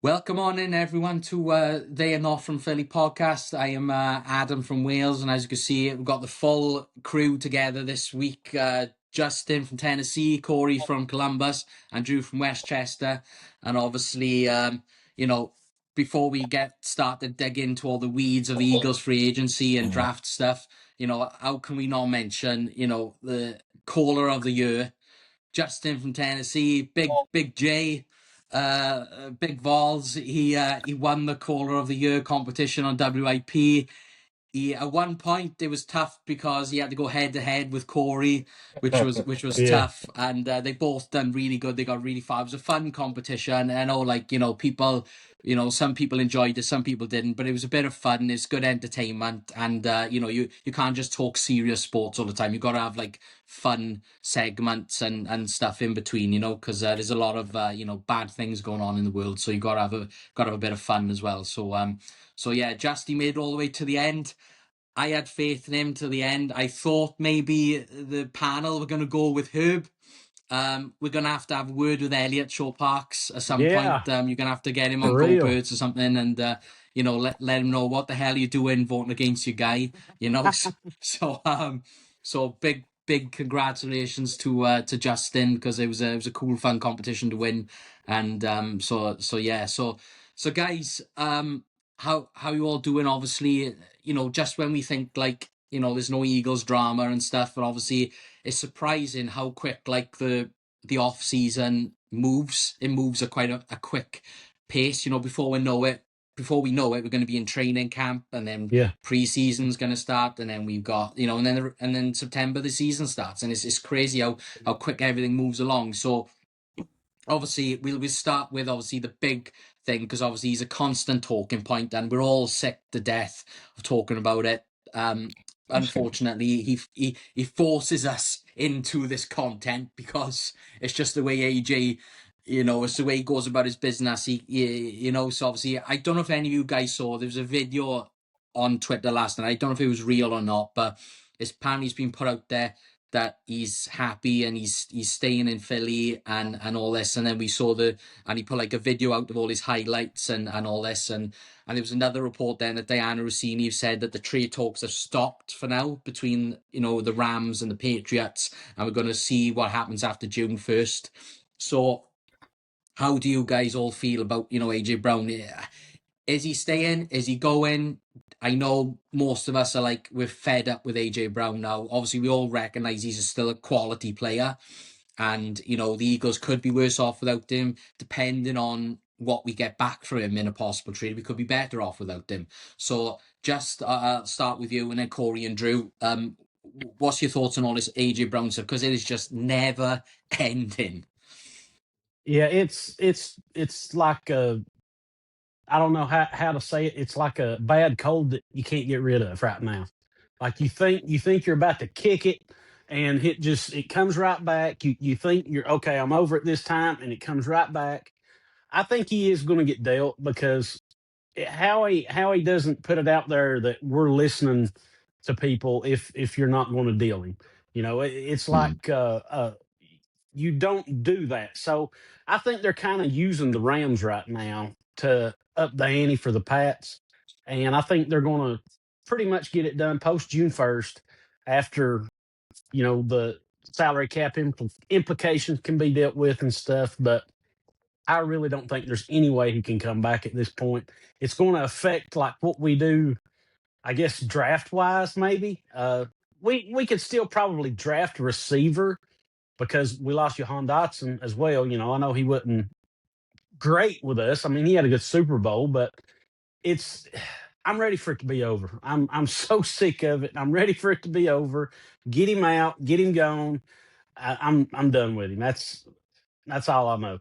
Welcome on in, everyone, to They Are Not From Philly podcast. I am Adam from Wales, and as you can see, we've got the full crew together this week. Justin from Tennessee, Corey from Columbus, and Drew from Westchester. And obviously, you know, before we get started, dig into all the weeds of the Eagles free agency and draft stuff, how can we not mention, the caller of the year, Justin from Tennessee, Big J, Big Vols. He won the Caller of the Year competition on WIP. At one point it was tough because he had to go head to head with Corey, which was Yeah. tough, and they both done really good. They got really far. It was a fun competition. I know, people, some people enjoyed it, some people didn't, but it was a bit of fun. It's good entertainment, and you can't just talk serious sports all the time. You got to have like fun segments and stuff in between, because there's a lot of bad things going on in the world. So you got to have a bit of fun as well. So yeah, Justy made it all the way to the end. I had faith in him to the end. I thought maybe the panel were going to go with Herb. We're going to have a word with Elliot Shaw Parks at some point. Yeah. You're going to have to get him For on Go real. Birds or something, and let him know what the hell you're doing voting against your guy. So big congratulations to Justin, because it was a cool, fun competition to win. And so guys, how you all doing? Obviously, just when we think there's no Eagles drama and stuff, but obviously it's surprising how quick the off season moves. It moves at quite a quick pace. Before we know it, we're going to be in training camp, and then Yeah. pre-season's going to start, and then we've got and then September the season starts, and it's crazy how quick everything moves along. So obviously we'll start with obviously the big thing, because obviously he's a constant talking point, and we're all sick to death of talking about it. Unfortunately, he forces us into this content because it's just the way AJ, it's the way he goes about his business. So obviously, I don't know if any of you guys saw, there was a video on Twitter last night. I don't know if it was real or not, but apparently it's been put out there that he's happy and he's staying in Philly and all this. And then we saw and he put like a video out of all his highlights and all this. And there was another report then that Diana Rossini said that the trade talks have stopped for now between, the Rams and the Patriots. And we're going to see what happens after June 1st. So how do you guys all feel about, AJ Brown? Is he staying? Is he going? I know most of us are like, we're fed up with AJ Brown now. Obviously, we all recognize he's still a quality player, and the Eagles could be worse off without him, depending on what we get back for him in a possible trade. We could be better off without him. So just I'll start with you, and then Corey and Drew. What's your thoughts on all this AJ Brown stuff? Because it is just never ending. Yeah. It's like I don't know how to say it. It's like a bad cold that you can't get rid of right now. Like you think you're about to kick it, and it comes right back. You think you're okay, I'm over it this time, and it comes right back. I think he is going to get dealt because how he doesn't put it out there that we're listening to people if you're not going to deal him. It's like you don't do that. So I think they're kind of using the Rams right now to up the ante for the Pats, and I think they're going to pretty much get it done post June 1st after the salary cap implications can be dealt with and stuff. But I really don't think there's any way he can come back at this point. It's going to affect like what we do, I guess, draft wise. Maybe we could still probably draft a receiver because we lost Johan Dotson as well. I know he wasn't great with us. I mean, he had a good Super Bowl, but it's I'm ready for it to be over. I'm so sick of it. I'm ready for it to be over. Get him out, get him gone. I'm done with him. That's all I know.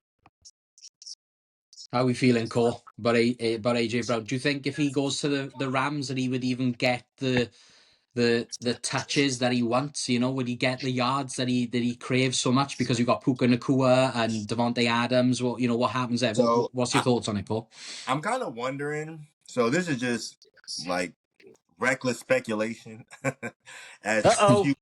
How are we feeling, Cole, about AJ Brown? Do you think if he goes to the Rams that he would even get the touches that he wants? Would he get the yards that he craves so much, because you've got Puka Nacua and Devontae Adams? What happens there? So What's your thoughts on it, Cole? I'm kind of wondering. So this is just like reckless speculation. Uh As oh. you,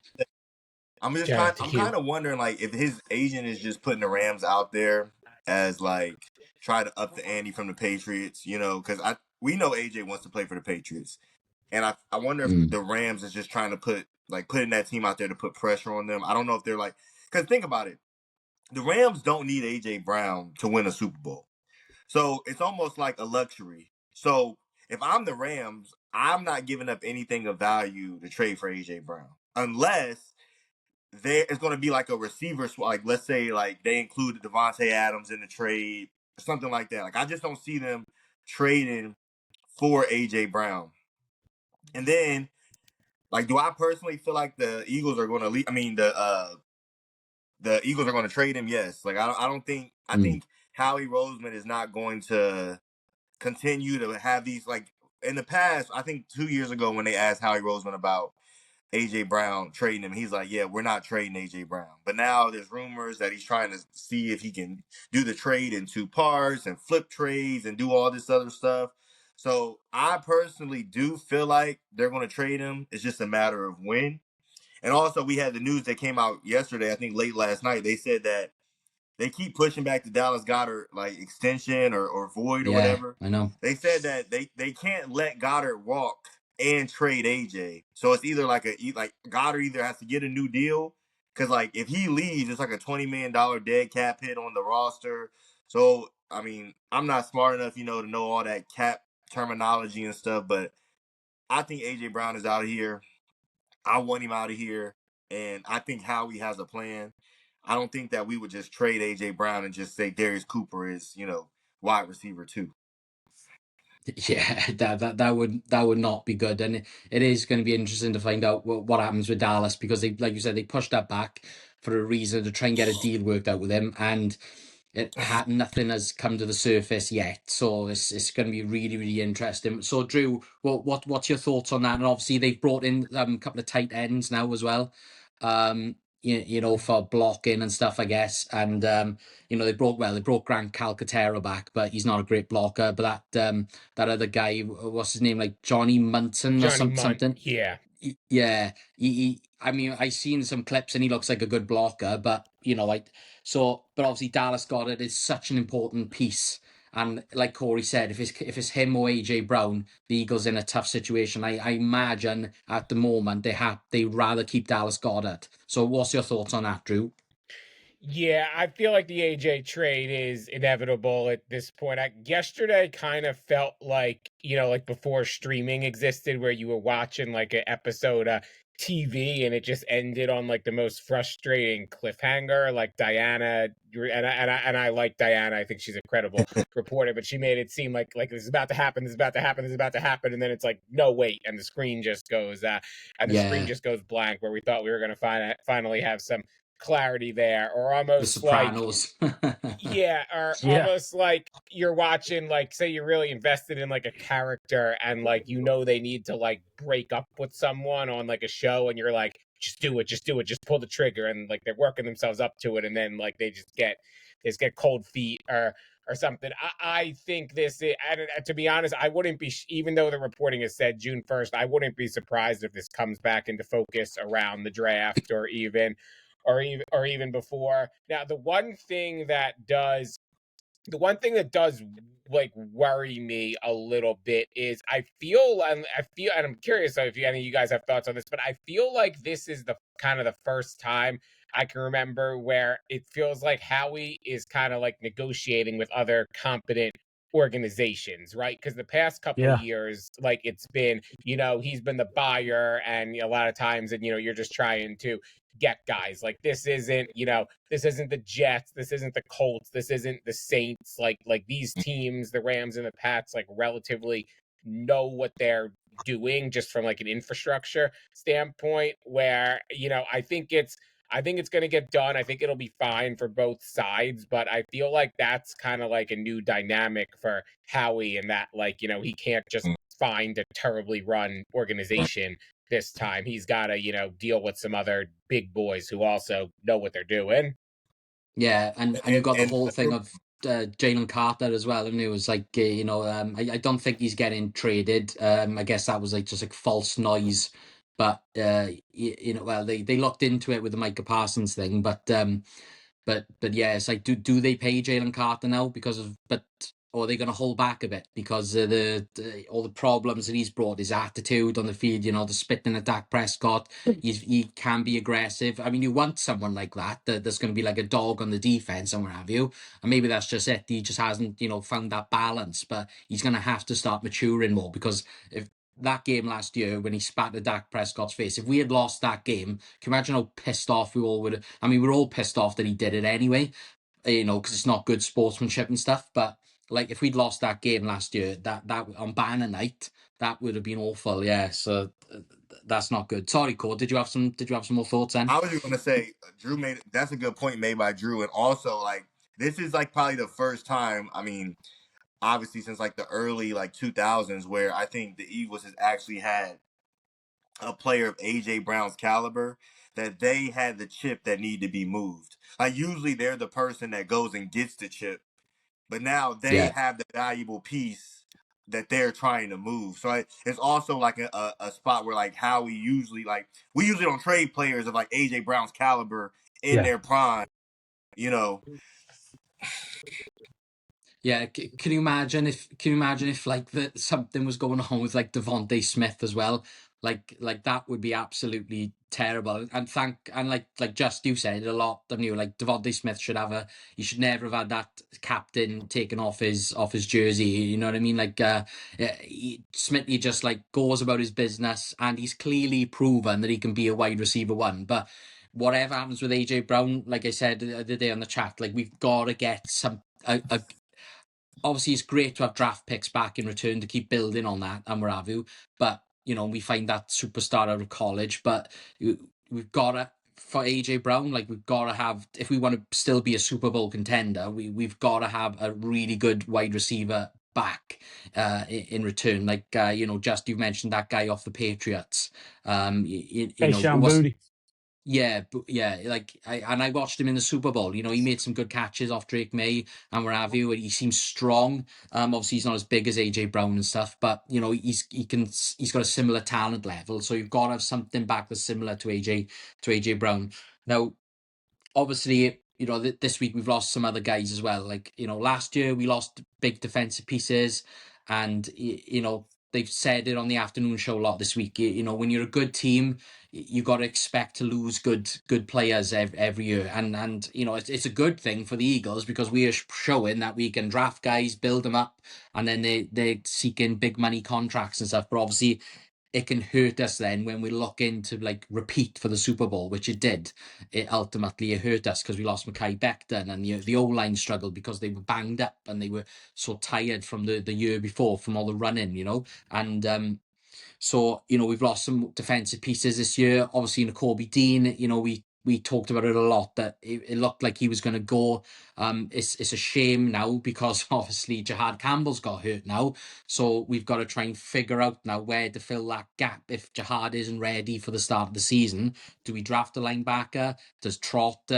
I'm just Yeah. I'm kind of wondering like if his agent is just putting the Rams out there as like try to up the ante from the Patriots, because we know AJ wants to play for the Patriots. And I wonder if the Rams is just trying to putting that team out there to put pressure on them. I don't know if they're because think about it. The Rams don't need AJ Brown to win a Super Bowl. So it's almost like a luxury. So if I'm the Rams, I'm not giving up anything of value to trade for AJ Brown. Unless it's going to be like a receiver swap. Like, let's say they included Devontae Adams in the trade, or something like that. Like, I just don't see them trading for AJ Brown. And then, do I personally feel like the Eagles are going to leave? I mean, the Eagles are going to trade him. Yes. I don't think. I think Howie Roseman is not going to continue to have these in the past. I think 2 years ago when they asked Howie Roseman about AJ Brown trading him, he's like, yeah, we're not trading AJ Brown. But now there's rumors that he's trying to see if he can do the trade in 2 parts and flip trades and do all this other stuff. So I personally do feel like they're going to trade him. It's just a matter of when. And also we had the news that came out yesterday, I think late last night. They said that they keep pushing back the Dallas Goedert extension or void or whatever. I know. They said that they can't let Goddard walk and trade AJ. So it's either Goddard either has to get a new deal, because if he leaves, it's a $20 million dead cap hit on the roster. So I mean, I'm not smart enough, to know all that cap terminology and stuff, but I think AJ Brown is out of here. I want him out of here, and I think Howie has a plan. I don't think that we would just trade AJ Brown and just say Darius Cooper is, wide receiver 2. Yeah, that would not be good, and it is going to be interesting to find out what happens with Dallas, because they, like you said, they pushed that back for a reason, to try and get a deal worked out with him, and nothing has come to the surface yet. So it's going to be really, really interesting. So Drew, what's your thoughts on that? And obviously they've brought in a couple of tight ends now as well. For blocking and stuff, I guess. And they brought Grant Calcaterra back, but he's not a great blocker. But that other guy, what's his name, Johnny Munson or something? Yeah. Yeah. I mean, I've seen some clips and he looks like a good blocker, but but obviously Dallas Goedert is such an important piece. And like Corey said, if it's him or AJ Brown, the Eagles in a tough situation. I imagine at the moment they'd rather keep Dallas Goedert. So what's your thoughts on that, Drew? Yeah, I feel like the AJ trade is inevitable at this point. Yesterday kind of felt like, before streaming existed, where you were watching an episode of TV and it just ended on the most frustrating cliffhanger. Diana, and I like Diana. I think she's a credible reporter, but she made it seem like this is about to happen, this is about to happen, this is about to happen, and then it's no, wait, and the screen just goes screen just goes blank, where we thought we were going to finally have some clarity there, or almost The Sopranos. Almost like you're watching, say you're really invested in a character, and they need to break up with someone on a show, and you're just do it, just pull the trigger, and they're working themselves up to it, and then they just get cold feet or something. I think this is, and to be honest, I wouldn't be, even though the reporting has said June 1st, I wouldn't be surprised if this comes back into focus around the draft, or even before. Now, the one thing that does worry me a little bit is I feel, and I'm curious if any of you guys have thoughts on this, but I feel like this is the kind of the first time I can remember where it feels like Howie is kind of negotiating with other competent organizations, right? Because the past couple of years, it's been, he's been the buyer, and a lot of times, and you're just trying to get guys. This isn't the Jets, this isn't the Colts, this isn't the Saints. These teams, the Rams and the Pats, relatively know what they're doing, just from an infrastructure standpoint, where I think it's going to get done. I think it'll be fine for both sides, but I feel like that's kind of a new dynamic for Howie, and that he can't just find a terribly run organization this time. He's got to deal with some other big boys who also know what they're doing. Yeah, and you've got the whole thing of Jalen Carter as well, and it was I don't think he's getting traded. I guess that was just false noise, but they looked into it with the Micah Parsons thing, but but yeah, it's like do they pay Jalen Carter now or are they going to hold back a bit because of all the problems that he's brought, his attitude on the field, the spitting at Dak Prescott. He can be aggressive. I mean, you want someone like that's going to be like a dog on the defense and what have you. And maybe that's just it. He just hasn't, found that balance. But he's going to have to start maturing more because if that game last year when he spat at Dak Prescott's face, if we had lost that game, can you imagine how pissed off we all would have? I mean, we're all pissed off that he did it anyway, because it's not good sportsmanship and stuff. But like if we'd lost that game last year, that on banner night, that would have been awful. Yeah, so that's not good. Sorry, Cole. Did you have some more thoughts then? I was just gonna say, that's a good point made by Drew, and also like this is like probably the first time. I mean, obviously since like the early like 2000s, where I think the Eagles has actually had a player of AJ Brown's caliber that they had the chip that need to be moved. Like usually they're the person that goes and gets the chip, but now they have the valuable piece that they're trying to move. So it's also like a spot where like how we usually don't trade players of like AJ Brown's caliber in their prime, Yeah, can you imagine if like something was going on with like Devontae Smith as well? Like that would be absolutely terrible. And like just you said a lot, haven't you? Like Devontae Smith he should never have had that captain taken off his jersey. You know what I mean? Like Smithy just like goes about his business, and he's clearly proven that he can be a wide receiver one. But whatever happens with AJ Brown, like I said the other day on the chat, like we've got to get obviously it's great to have draft picks back in return to keep building on that and what have you. But, we find that superstar out of college. But we've got to, for AJ Brown, like we've got to have, if we want to still be a Super Bowl contender, we've got to have a really good wide receiver back in return. Like, just you've mentioned that guy off the Patriots. Sean Booty. Yeah, like I watched him in the Super Bowl. He made some good catches off Drake May and what have you. And he seems strong. Obviously he's not as big as AJ Brown and stuff, but he's got a similar talent level. So you've got to have something back that's similar to AJ Brown. Now, obviously, this week we've lost some other guys as well. Like last year we lost big defensive pieces, and they've said it on the afternoon show a lot this week. When you're a good team, you got to expect to lose good players every year, and it's a good thing for the Eagles because we are showing that we can draft guys, build them up, and then they're seeking big money contracts and stuff. But obviously, it can hurt us then when we look into like repeat for the Super Bowl, which it did. It ultimately hurt us because we lost Mekhi Becton, and the O-line struggled because they were banged up and they were so tired from the year before from all the running, and so we've lost some defensive pieces this year. Obviously, Nakobe Dean, we talked about it a lot that it looked like he was going to go. It's a shame now because obviously Jihad Campbell's got hurt now. So we've got to try and figure out now where to fill that gap. If Jihad isn't ready for the start of the season, do we draft a linebacker? Does Trot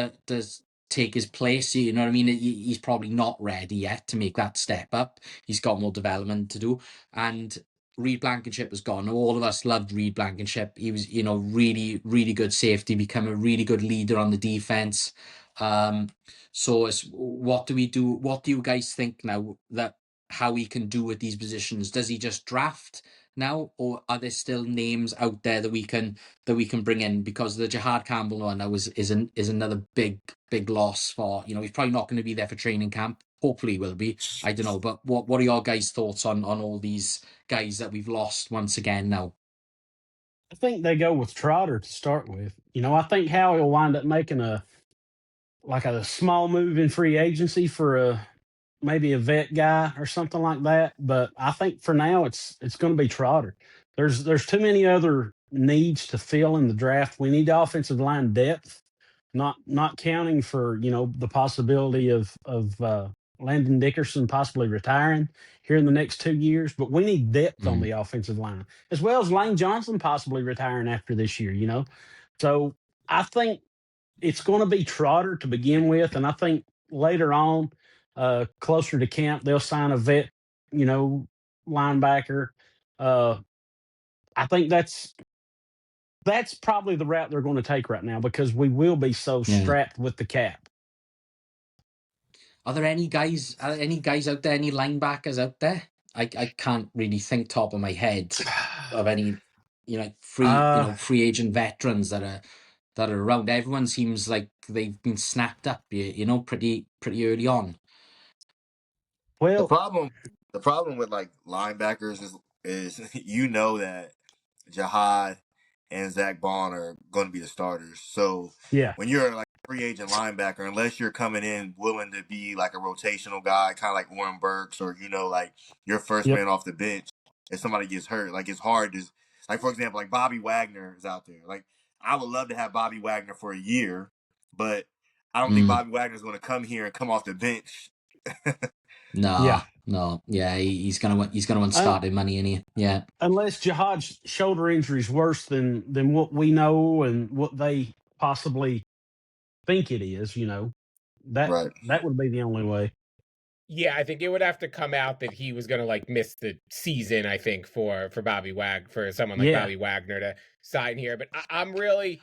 take his place? You know what I mean? He's probably not ready yet to make that step up. He's got more development to do. And Reed Blankenship was gone. All of us loved Reed Blankenship. He was, really, really good safety, become a really good leader on the defense. So it's, what do we do? What do you guys think now that how he can do with these positions? Does he just draft now, or are there still names out there that we can bring in? Because the Jihad Campbell one now is another big loss for, he's probably not going to be there for training camp. Hopefully he will be. I don't know. But what are your guys' thoughts on all these guys that we've lost once again now? I think they go with Trotter to start with. I think Howie will wind up making a small move in free agency for maybe a vet guy or something like that. But I think for now it's going to be Trotter. There's too many other needs to fill in the draft. We need offensive line depth, not counting for the possibility of Landon Dickerson possibly retiring here in the next 2 years. But we need depth on the offensive line, as well as Lane Johnson possibly retiring after this year. So I think it's going to be Trotter to begin with, and I think later on, closer to camp, they'll sign a vet, linebacker. I think that's probably the route they're going to take right now because we will be so strapped with the cap. Are there any guys out there, any linebackers out there? I can't really think top of my head of any, free agent veterans that are around. Everyone seems like they've been snapped up, pretty early on. The Well, problem with like linebackers is that Jihad and Zach Bond are going to be the starters. So yeah, when you're like a free agent linebacker, unless you're coming in willing to be like a rotational guy, kind of like Warren Burks, or like your first yep. man off the bench, if somebody gets hurt, like it's hard to, like for example, like Bobby Wagner is out there. Like I would love to have Bobby Wagner for a year, but I don't think Bobby Wagner is going to come here and come off the bench. Yeah. No, yeah, he's gonna want starting money in here. Yeah, Unless Jihad's shoulder injury is worse than what we know and what they possibly think it is, that Right. that would be the only way. Yeah, I think it would have to come out that he was going to like miss the season. I think for someone like Yeah. Bobby Wagner to sign here, but I'm really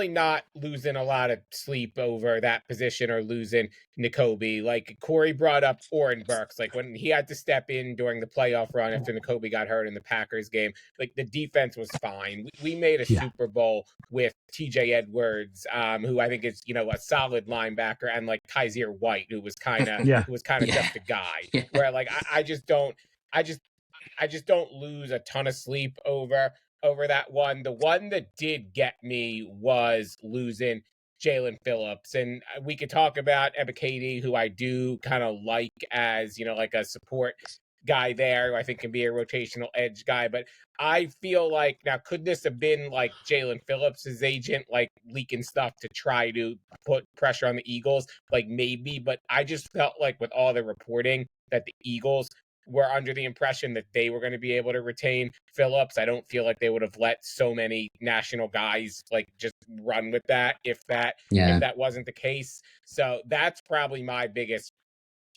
not losing a lot of sleep over that position or losing Nakobe. Like Corey brought up Oren Burks, like when he had to step in during the playoff run after Nakobe got hurt in the Packers game, like the defense was fine. We made a Super Bowl with TJ Edwards, who I think is, a solid linebacker, and like Kaiser White, who was kind of just a guy. Yeah. Where like I just don't lose a ton of sleep over that one. The one that did get me was losing Jalen Phillips. And we could talk about Ebiketie, who I do kind of like as, like a support guy there, who I think can be a rotational edge guy. But I feel like, now, could this have been like Jalen Phillips' agent, like leaking stuff to try to put pressure on the Eagles? Like maybe, but I just felt like with all the reporting that the Eagles were under the impression that they were going to be able to retain Phillips. I don't feel like they would have let so many national guys like just run with that if that wasn't the case. So that's probably my biggest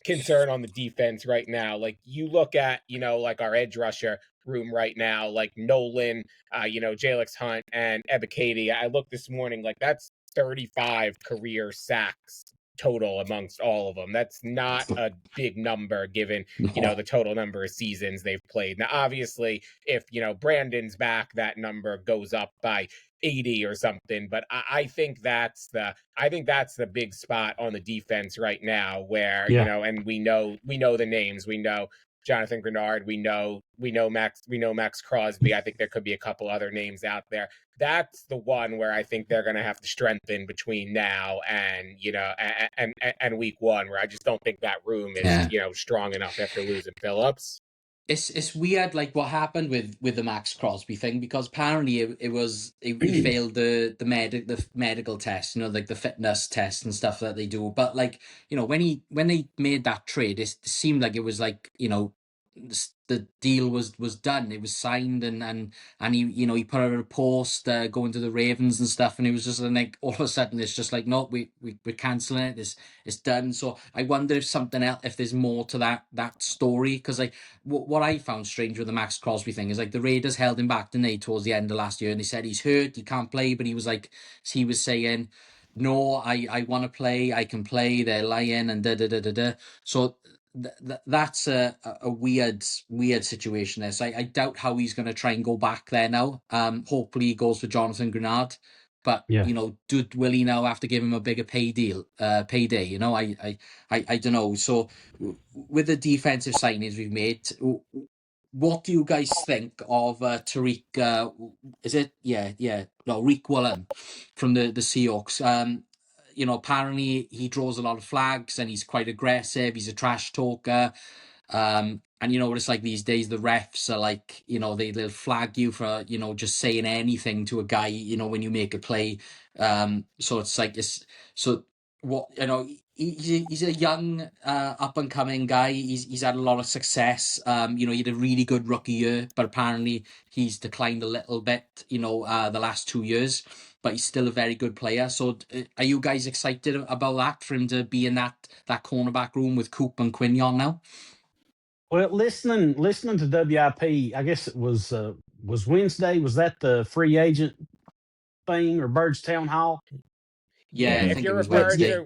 concern on the defense right now. Like you look at, like our edge rusher room right now, like Nolan, Jalix Hunt and Ebiketie. I looked this morning, like that's 35 career sacks total amongst all of them. That's not a big number given, the total number of seasons they've played. Now, obviously, if, Brandon's back, that number goes up by 80 or something. But I think that's the big spot on the defense right now where, and we know the names. We know Jonathan Grenard. We know Max Crosby. I think there could be a couple other names out there. That's the one where I think they're going to have to strengthen between now and, and week one, where I just don't think that room is, strong enough after losing Phillips. It's weird, like what happened with the Max Crosby thing, because apparently he failed the medical test, like the fitness test and stuff that they do. But like, when they made that trade, it seemed like it was like, the deal was done. It was signed, and he put out a post going to the Ravens and stuff, and it was just like all of a sudden it's just like, no, we're canceling it. It's done. So I wonder if something else, if there's more to that story, because like what I found strange with the Max Crosby thing is like the Raiders held him back, didn't they, towards the end of last year, and they said he's hurt, he can't play, but he was saying, no, I want to play, I can play, they're lying, and da. So that's a weird situation there. So I doubt how he's going to try and go back there now. Hopefully he goes for Jonathan Grenard, but will he now have to give him a bigger payday? I don't know. So with the defensive signings we've made, what do you guys think of Tariq? Riq Woolen from the Seahawks? Apparently he draws a lot of flags and he's quite aggressive. He's a trash talker. And what it's like these days, the refs are like, they'll flag you for, just saying anything to a guy, when you make a play. So it's like, he's a young, up and coming guy. He's had a lot of success. He had a really good rookie year, but apparently he's declined a little bit, the last 2 years. But he's still a very good player. So are you guys excited about that, for him to be in that cornerback room with Coop and Quinion now? Well, listening to WIP, I guess it was Wednesday. Was that the free agent thing or Birds Town Hall? Yeah, if you're referring to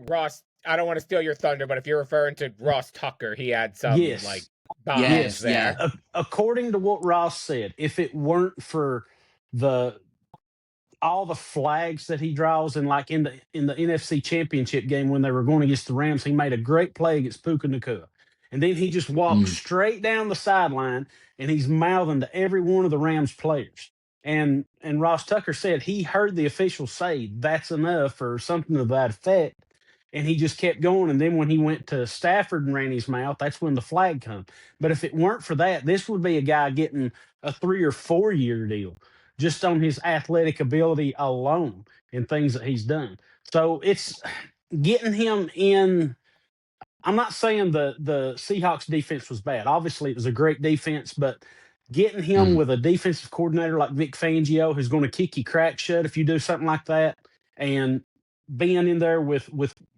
I don't want to steal your thunder, but if you're referring to Ross Tucker, he had some like Yes. bombs Yes. there. According to what Ross said, if it weren't for the all the flags that he draws, and like in the NFC Championship game when they were going against the Rams, he made a great play against Puka Nacua. And then he just walked straight down the sideline and he's mouthing to every one of the Rams players. And Ross Tucker said he heard the officials say that's enough or something to that effect. And he just kept going. And then when he went to Stafford and ran his mouth, that's when the flag come. But if it weren't for that, this would be a guy getting a 3 or 4 year deal just on his athletic ability alone and things that he's done. So it's getting him in. I'm not saying the Seahawks defense was bad. Obviously, it was a great defense, but getting him with a defensive coordinator like Vic Fangio, who's going to kick you crack shut if you do something like that, and being in there with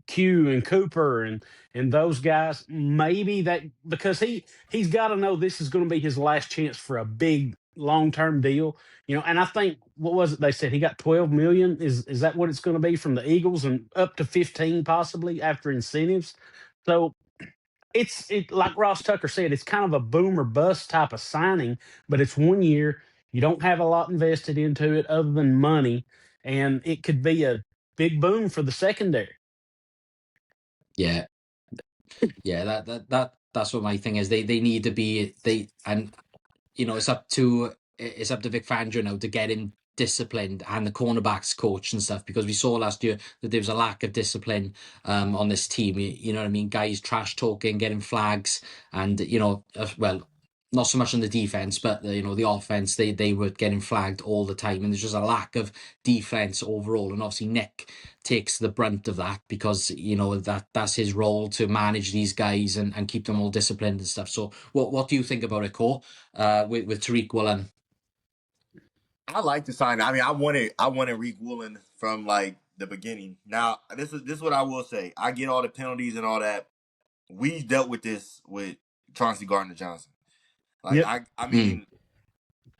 Q and Cooper and those guys, maybe that because he's got to know this is going to be his last chance for a big long-term deal, and I think what was it they said he got 12 million, is that what it's going to be from the Eagles, and up to 15 possibly after incentives. So it's like Ross Tucker said, it's kind of a boom or bust type of signing, but it's 1 year. You don't have a lot invested into it other than money, and it could be a big boom for the secondary. Yeah, that's what my thing is. They need to be it's up to Vic Fangio now to get him disciplined, and the cornerbacks coach and stuff, because we saw last year that there was a lack of discipline on this team. You know what I mean? Guys trash talking, getting flags, and well, not so much on the defense, but the offense, they were getting flagged all the time, and there's just a lack of defense overall. And obviously Nick takes the brunt of that because that's his role, to manage these guys and keep them all disciplined and stuff. So what do you think about it, Cole, with Tariq Woolen? I like the sign. I mean, I wanted Tariq Woolen from like the beginning. Now, this is what I will say. I get all the penalties and all that. We dealt with this with Chauncey Gardner-Johnson. Like, yep. I mean,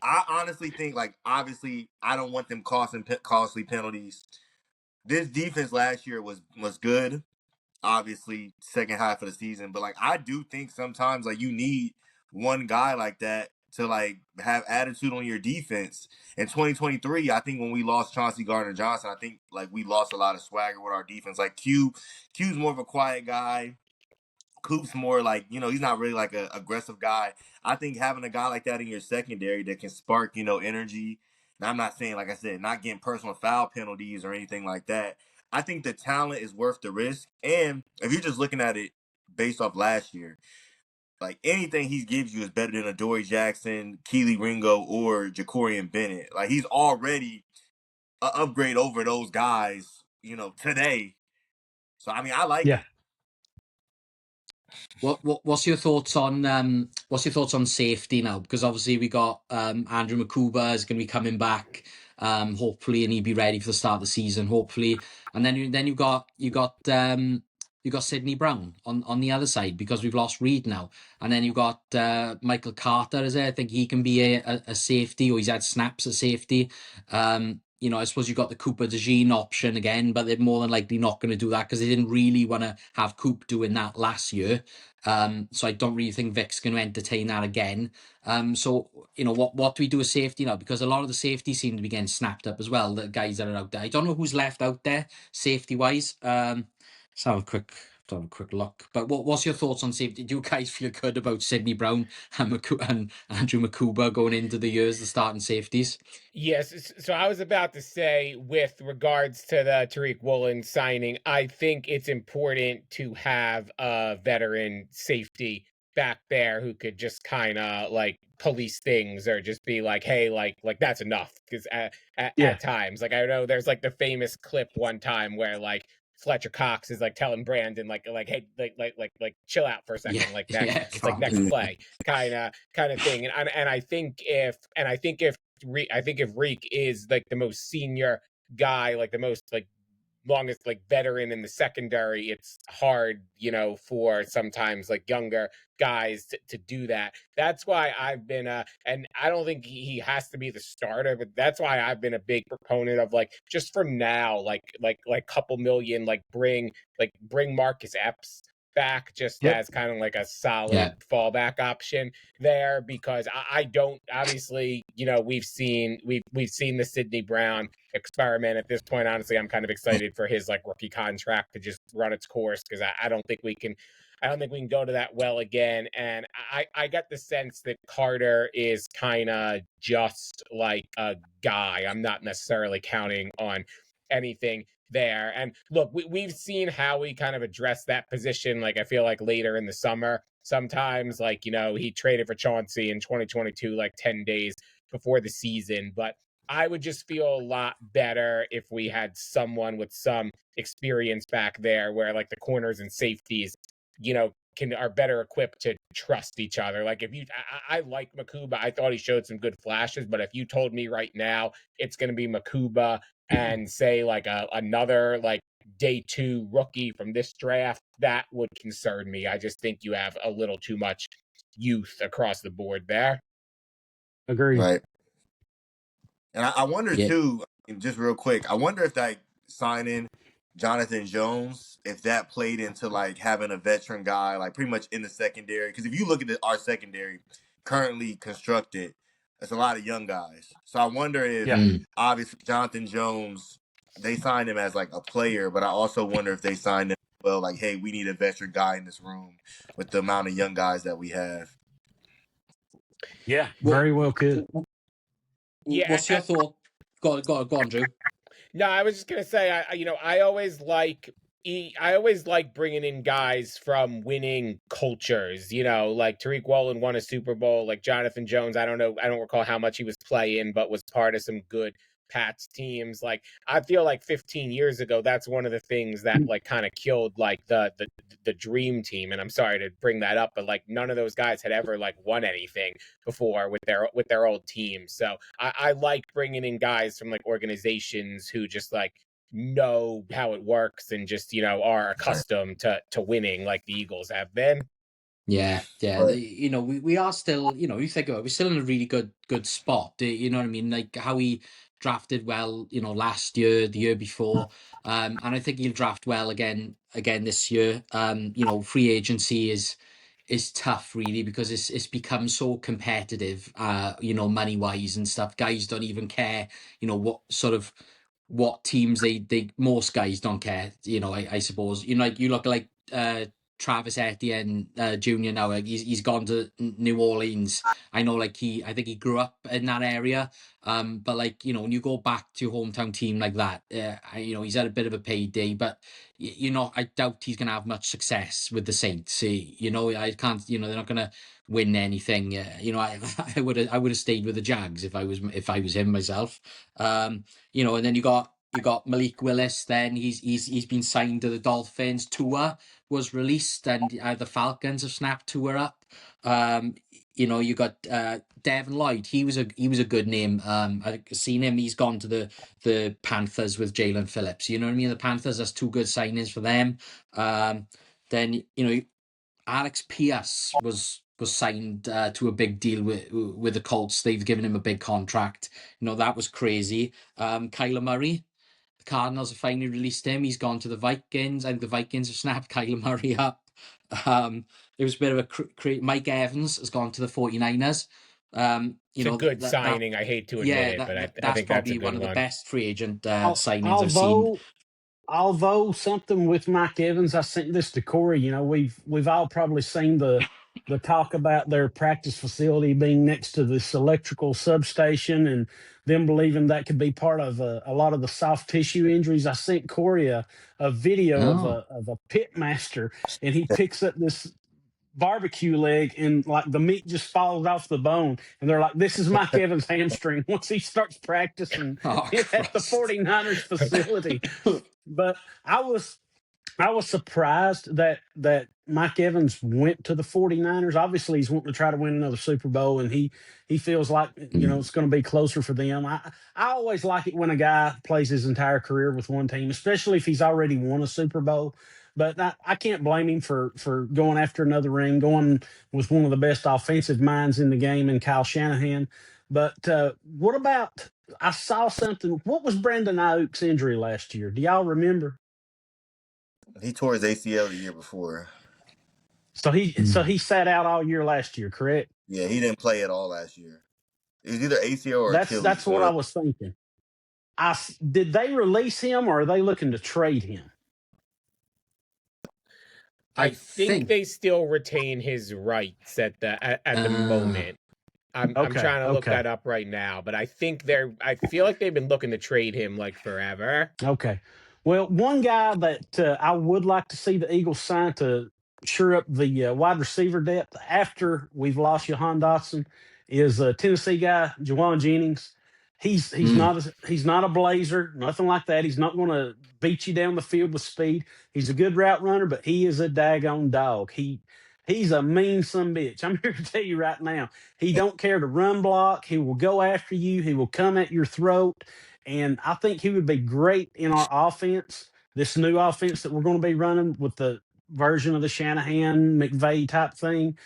I honestly think, like, obviously, I don't want them costly penalties. This defense last year was good. Obviously, second half of the season, but like, I do think sometimes like you need one guy like that to like have attitude on your defense. In 2023, I think when we lost Chauncey Gardner-Johnson, I think like we lost a lot of swagger with our defense. Like Q's more of a quiet guy. Coop's more like, he's not really like an aggressive guy. I think having a guy like that in your secondary that can spark, energy. And I'm not saying, like I said, not getting personal foul penalties or anything like that. I think the talent is worth the risk. And if you're just looking at it based off last year, like anything he gives you is better than Adoree Jackson, Kelee Ringo, or Jacorian Bennett. Like he's already an upgrade over those guys, today. So, I mean, I like it. What's your thoughts on safety now? Because obviously we got Andrew Makuba is going to be coming back, hopefully, and he'll be ready for the start of the season, hopefully. And then you got Sidney Brown on the other side, because we've lost Reed now. And then you've got Michael Carter is there. I think he can be a safety, or he's had snaps at safety. I suppose you got the Cooper DeJean option again, but they're more than likely not going to do that because they didn't really want to have Coop doing that last year. So I don't really think Vic's going to entertain that again. So what do we do with safety now? Because a lot of the safety seem to be getting snapped up as well, the guys that are out there. I don't know who's left out there safety-wise. Let's have a quick look. But what's your thoughts on safety? Do you guys feel good about Sidney Brown and Andrew Makuba going into the year as the starting safeties? Yes. So I was about to say, with regards to the Tariq Woolen signing, I think it's important to have a veteran safety back there who could just kind of like police things, or just be like, hey, like that's enough. Because at times, like I know there's like the famous clip one time where like Fletcher Cox is like telling Brandon like hey, like chill out for a second, it's like next play kind of thing. And I think if Reek is like the most senior guy, like the most like longest like veteran in the secondary, it's hard, for sometimes like younger guys to do that. That's why I've been and I don't think he has to be the starter, but that's why I've been a big proponent of like just for now, like couple million, bring Marcus Epps back just Yep. as kind of like a solid Yeah. fallback option there, because I don't, obviously, we've seen the Sidney Brown experiment. At this point, honestly, I'm kind of excited for his like rookie contract to just run its course, because I don't think we can go to that well again. And I got the sense that Carter is kind of just like a guy. I'm not necessarily counting on anything there. And look, we've seen how we kind of address that position. Like, I feel like later in the summer, sometimes, like, he traded for Chauncey in 2022, like 10 days before the season. But I would just feel a lot better if we had someone with some experience back there, where like the corners and safeties, are better equipped to trust each other. Like, I like Makuba. I thought he showed some good flashes, but if you told me right now it's going to be Makuba and say like another like day 2 rookie from this draft, that would concern me. I just think you have a little too much youth across the board there. Agreed. Right. And I wonder too, just real quick, I wonder if that signing Jonathan Jones, if that played into like having a veteran guy like pretty much in the secondary. Because if you look at our secondary currently constructed, it's a lot of young guys. So I wonder if obviously Jonathan Jones, they signed him as like a player, but I also wonder if they signed him well, like, hey, we need a veteran guy in this room with the amount of young guys that we have. Yeah, very well could. Yeah. What's your thought? Go on, Drew. No, I was just gonna say, I always like bringing in guys from winning cultures. Like Tariq Woolen won a Super Bowl. Like Jonathan Jones, I don't recall how much he was playing, but was part of some good Pats teams. Like, I feel like 15 years ago, that's one of the things that like kind of killed like the dream team. And I'm sorry to bring that up, but like none of those guys had ever like won anything before with their old team. So I like bringing in guys from like organizations who just like know how it works and just are accustomed to winning, like the Eagles have been. Yeah. Right. We are still, you think about it, we're still in a really good spot. You know what I mean? Like how he drafted well, last year, the year before, and I think he'll draft well again this year. Free agency is tough really, because it's become so competitive, money wise and stuff. Guys don't even care, what teams they most guys don't care. I suppose you look like Travis Etienne Jr. now. Like he's gone to New Orleans. I know, like I think he grew up in that area. But like when you go back to your hometown team like that, he's had a bit of a payday, but I doubt he's gonna have much success with the Saints. I can't. They're not gonna win anything. I would have stayed with the Jags if I was him myself. And then you got Malik Willis. Then he's been signed to the Dolphins. Tua was released, and the Falcons have snapped Tua up. You got Devin Lloyd. He was a good name. I've seen him. He's gone to the Panthers with Jalen Phillips. You know what I mean? The Panthers, that's 2 good signings for them. Then Alex Pierce was signed to a big deal with the Colts. They've given him a big contract. That was crazy. Kyler Murray, the Cardinals have finally released him. He's gone to the Vikings. I think the Vikings have snapped Kyler Murray up. It was a bit of a Mike Evans has gone to the 49ers. It's a good signing. I hate to admit it, but I think that's probably one of the best free agent signings although, I've seen. Although something with Mike Evans, I sent this to Corey. We've all probably seen the talk about their practice facility being next to this electrical substation, and them believing that could be part of a lot of the soft tissue injuries. I sent Corey a video of a pit master, and he picks up this barbecue leg, and like the meat just falls off the bone, and they're like, this is Mike Evans' hamstring once he starts practicing at the 49ers facility. But I was surprised that Mike Evans went to the 49ers. Obviously, he's wanting to try to win another Super Bowl, and he feels like it's going to be closer for them. I always like it when a guy plays his entire career with one team, especially if he's already won a Super Bowl. But I can't blame him for going after another ring, going with one of the best offensive minds in the game in Kyle Shanahan. But what about? I saw something. What was Brandon Ayuk's injury last year? Do y'all remember? He tore his ACL the year before. So he sat out all year last year, correct? Yeah, he didn't play at all last year. It was either ACL or Achilles. That's what I was thinking. Did they release him, or are they looking to trade him? I think they still retain his rights at the moment. I'm trying to look that up right now, but I think I feel like they've been looking to trade him like forever. Okay. Well, one guy that I would like to see the Eagles sign to shore up the wide receiver depth after we've lost Jahan Dotson is a Tennessee guy, Jawan Jennings. He's not a blazer, nothing like that. He's not going to beat you down the field with speed. He's a good route runner, but he is a daggone dog. He's a mean son bitch. I'm here to tell you right now. He don't care to run block. He will go after you. He will come at your throat. And I think he would be great in our offense, this new offense that we're going to be running with the version of the Shanahan, McVay type thing.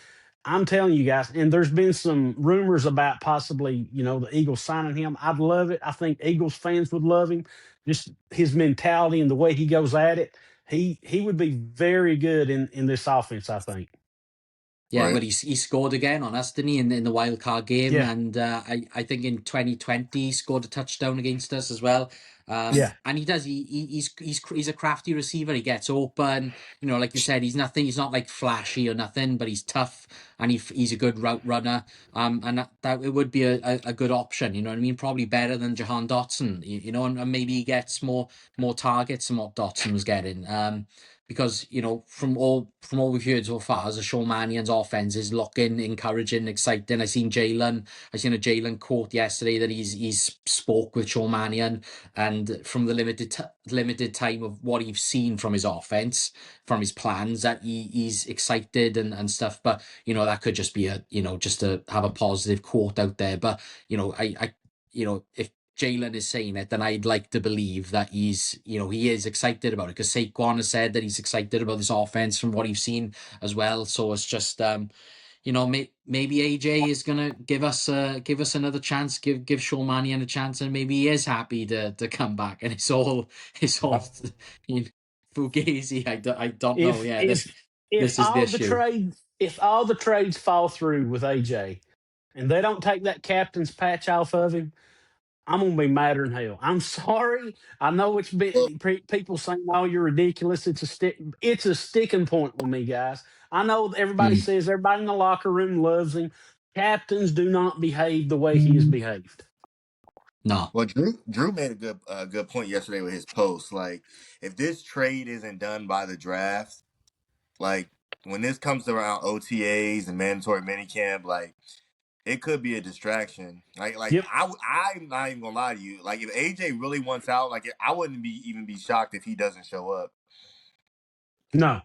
I'm telling you guys, and there's been some rumors about possibly, the Eagles signing him. I'd love it. I think Eagles fans would love him. Just his mentality and the way he goes at it. He would be very good in this offense, I think. Yeah, right. but he scored again on us, didn't he, in the wild card game? Yeah. And I think in 2020 he scored a touchdown against us as well. Yeah. And he does. He's a crafty receiver. He gets open. Like you said, he's not like flashy or nothing, but he's tough and he's a good route runner. And that it would be a good option. You know what I mean? Probably better than Jahan Dotson. And maybe he gets more targets than what Dotson was getting. Because from all we've heard so far, the Sean Mannion's offense is looking encouraging, exciting. I seen a Jalen quote yesterday that he's spoke with Sean Mannion, and from the limited time of what he's seen from his offense, from his plans, that he's excited and stuff. But that could just be just to have a positive quote out there. But I if Jalen is saying it, then I'd like to believe that he is excited about it, because Saquon has said that he's excited about this offense from what he's seen as well. So it's just, maybe AJ is gonna give us another chance, give Sean Mannion a chance, and maybe he is happy to come back, and it's all fugazi. I don't know. Yeah, this is the issue. If all the trades fall through with AJ, and they don't take that captain's patch off of him, I'm gonna be madder than hell. I'm sorry. I know it's been people saying, "Oh, you're ridiculous." It's a sticking point with me, guys. I know everybody says everybody in the locker room loves him. Captains do not behave the way he has behaved. No. Well, Drew made a good point yesterday with his post. Like, if this trade isn't done by the draft, like when this comes around OTAs and mandatory minicamp, like it could be a distraction. Yep. I'm not even gonna lie to you. Like, if AJ really wants out, like I wouldn't even be shocked if he doesn't show up. No.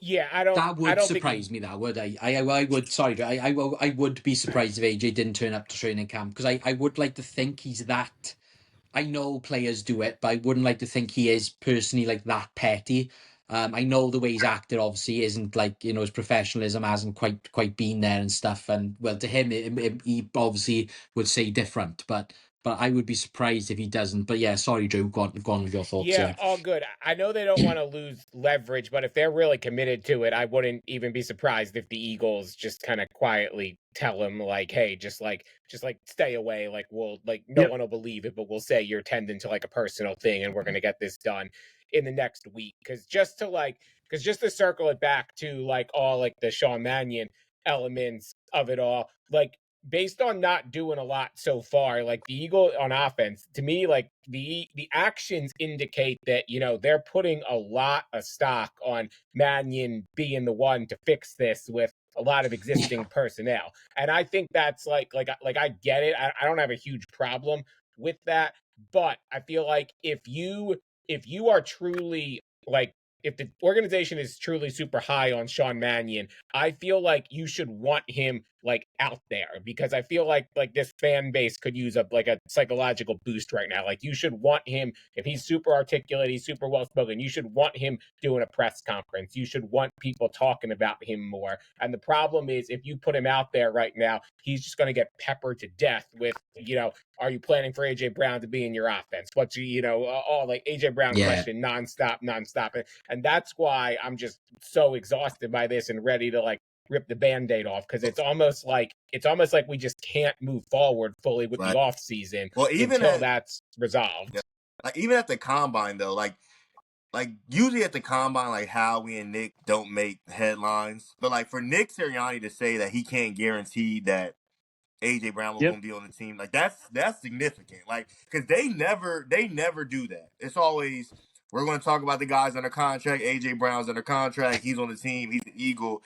Yeah, That would surprise me. That would I would. Sorry, I would be surprised if AJ didn't turn up to training camp, because I would like to think he's that. I know players do it, but I wouldn't like to think he is personally like that petty. I know the way he's acted obviously isn't like, his professionalism hasn't quite been there and stuff. And well, to him, he obviously would say different, but I would be surprised if he doesn't. But yeah, sorry, Drew, go on with your thoughts. Yeah, all good. I know they don't want to lose leverage, but if they're really committed to it, I wouldn't even be surprised if the Eagles just kind of quietly tell him, like, hey, just stay away. Like, we'll, like, no one will believe it, but we'll say you're tending to like a personal thing and we're going to get this done in the next week. Because just to circle it back to like all like the Sean Mannion elements of it all, like, based on not doing a lot so far, like the Eagle on offense, to me, like the actions indicate that, they're putting a lot of stock on Mannion being the one to fix this with a lot of existing personnel. And I think that's like I get it. I don't have a huge problem with that, but I feel like if you are truly like, if the organization is truly super high on Sean Mannion, I feel like you should want him like out there, because I feel like this fan base could use a psychological boost right now. Like, you should want him, if he's super articulate, he's super well spoken, you should want him doing a press conference. You should want people talking about him more. And the problem is, if you put him out there right now, he's just going to get peppered to death with, are you planning for AJ Brown to be in your offense? What's, all like AJ Brown question nonstop. And that's why I'm just so exhausted by this and ready to like rip the Band-Aid off, because it's almost like we just can't move forward fully with the off season until that's resolved. Yeah. Like, even at the combine though, like usually at the combine, like Howie and Nick don't make headlines, but like for Nick Sirianni to say that he can't guarantee that AJ Brown will gonna be on the team, like that's significant. Like, because they never do that. It's always, we're going to talk about the guys under contract. AJ Brown's under contract. He's on the team. He's an Eagle.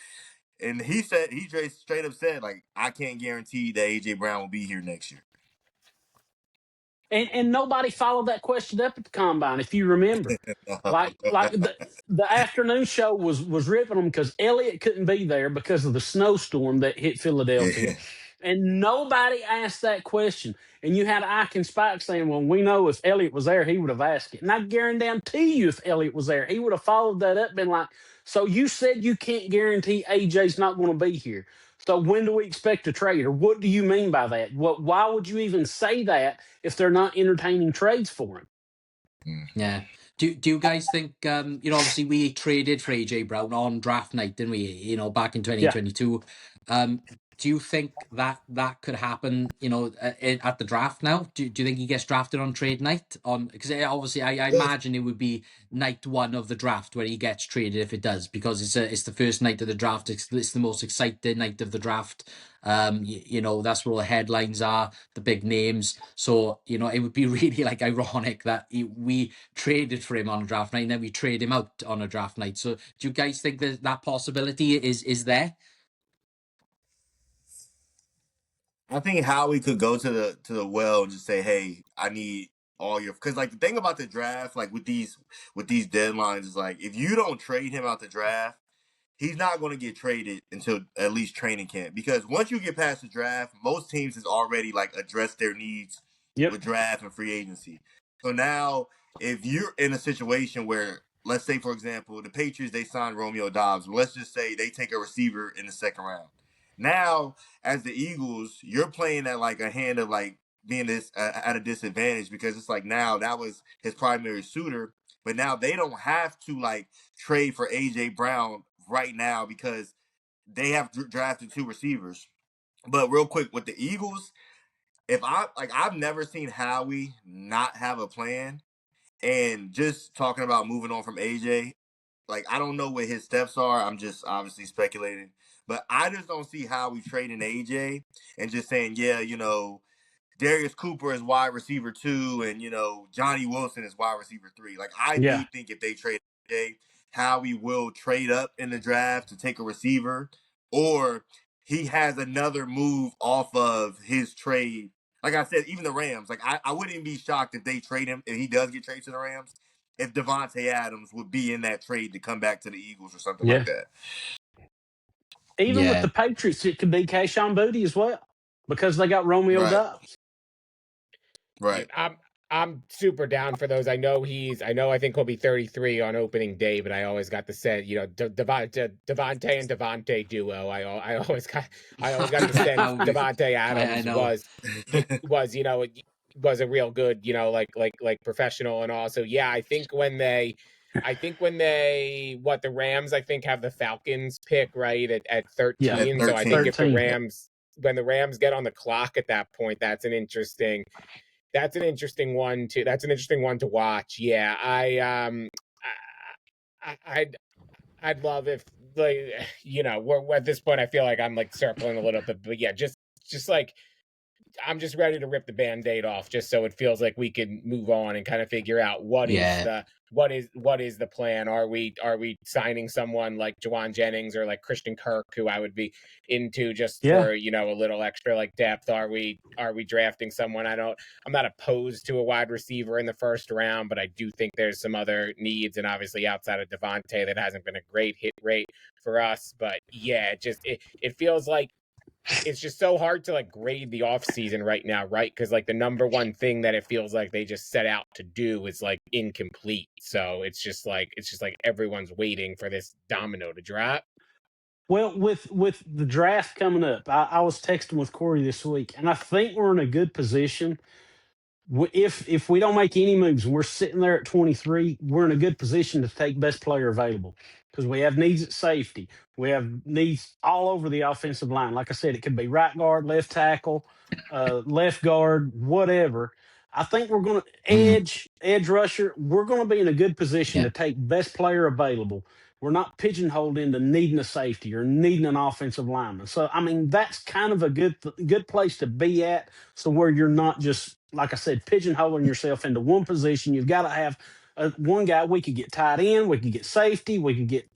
And he just straight up said, like, I can't guarantee that AJ Brown will be here next year. And nobody followed that question up at the combine, if you remember. Like the afternoon show was ripping them because Elliott couldn't be there because of the snowstorm that hit Philadelphia. And nobody asked that question. And you had Ike and Spike saying, well, we know if Elliott was there, he would have asked it. And I guarantee you, if Elliott was there, he would have followed that up, been like, so you said you can't guarantee AJ's not going to be here. So when do we expect a trade? Or what do you mean by that? Why would you even say that if they're not entertaining trades for him? Yeah. Do you guys think, obviously we traded for AJ Brown on draft night, didn't we? Back in 2022. Yeah. Do you think that could happen, at the draft now? Do you think he gets drafted on trade night? Because obviously I imagine it would be night one of the draft where he gets traded if it does, because it's the first night of the draft. It's the most exciting night of the draft. That's where all the headlines are, the big names. So, it would be really like ironic that we traded for him on a draft night and then we trade him out on a draft night. So do you guys think that possibility is there? I think Howie could go to the well and just say, hey, I need all your, because like the thing about the draft, like with these deadlines, is like, if you don't trade him out the draft, he's not going to get traded until at least training camp, because once you get past the draft, most teams has already like addressed their needs with draft and free agency. So now if you're in a situation where, let's say for example, the Patriots, they signed Romeo Doubs, but let's just say they take a receiver in the second round. Now, as the Eagles, you're playing at like a hand of like being at a disadvantage, because it's like now that was his primary suitor, but now they don't have to like trade for AJ Brown right now because they have drafted two receivers. But real quick with the Eagles, I've never seen Howie not have a plan, and just talking about moving on from AJ, like I don't know what his steps are. I'm just obviously speculating. But I just don't see how we trading AJ and just saying, yeah, Darius Cooper is wide receiver 2 and, Johnny Wilson is wide receiver 3. Like, I do think if they trade AJ, Howie will trade up in the draft to take a receiver, or he has another move off of his trade. Like I said, even the Rams, like I wouldn't be shocked if they trade him, if he does get traded to the Rams, if Devontae Adams would be in that trade to come back to the Eagles or something like that. Even with the Patriots, it could be Kayshon Boutte as well, because they got Romeo Doubs. Right. I'm super down for those. I think he'll be 33 on opening day, but I always got the sense, Devontae and Devontae duo. I always got the sense Devontae Adams was a real good, like professional, and also, I think when the Rams, I think, have the Falcons pick right at 13. Yeah, 13. So I think if when the Rams get on the clock at that point, that's an interesting one to watch. Yeah. I'd love if, like, we're at this point, I feel like I'm like circling a little bit, but yeah, just like, I'm just ready to rip the Band-Aid off, just so it feels like we can move on and kind of figure out what is what is the plan? Are we signing someone like Jawan Jennings or like Christian Kirk, who I would be into just for, you know, a little extra like depth? Are we drafting someone? I'm not opposed to a wide receiver in the first round, but I do think there's some other needs, and obviously outside of Devontae, that hasn't been a great hit rate for us. But yeah, it feels like it's just so hard to like grade the off season right now, right? Because like the number one thing that it feels like they just set out to do is like incomplete. So it's just like everyone's waiting for this domino to drop. Well, with the draft coming up, I was texting with Corey this week, and I think we're in a good position. If we don't make any moves and we're sitting there at 23, we're in a good position to take best player available because we have needs at safety. We have needs all over the offensive line. Like I said, it could be right guard, left tackle, left guard, whatever. I think we're going to edge rusher. We're going to be in a good position to take best player available. We're not pigeonholed into needing a safety or needing an offensive lineman. So, I mean, that's kind of a good place to be at. So where you're not just, like I said, pigeonholing yourself into one position. You've got to have one guy. We could get tight end. We could get safety. We could get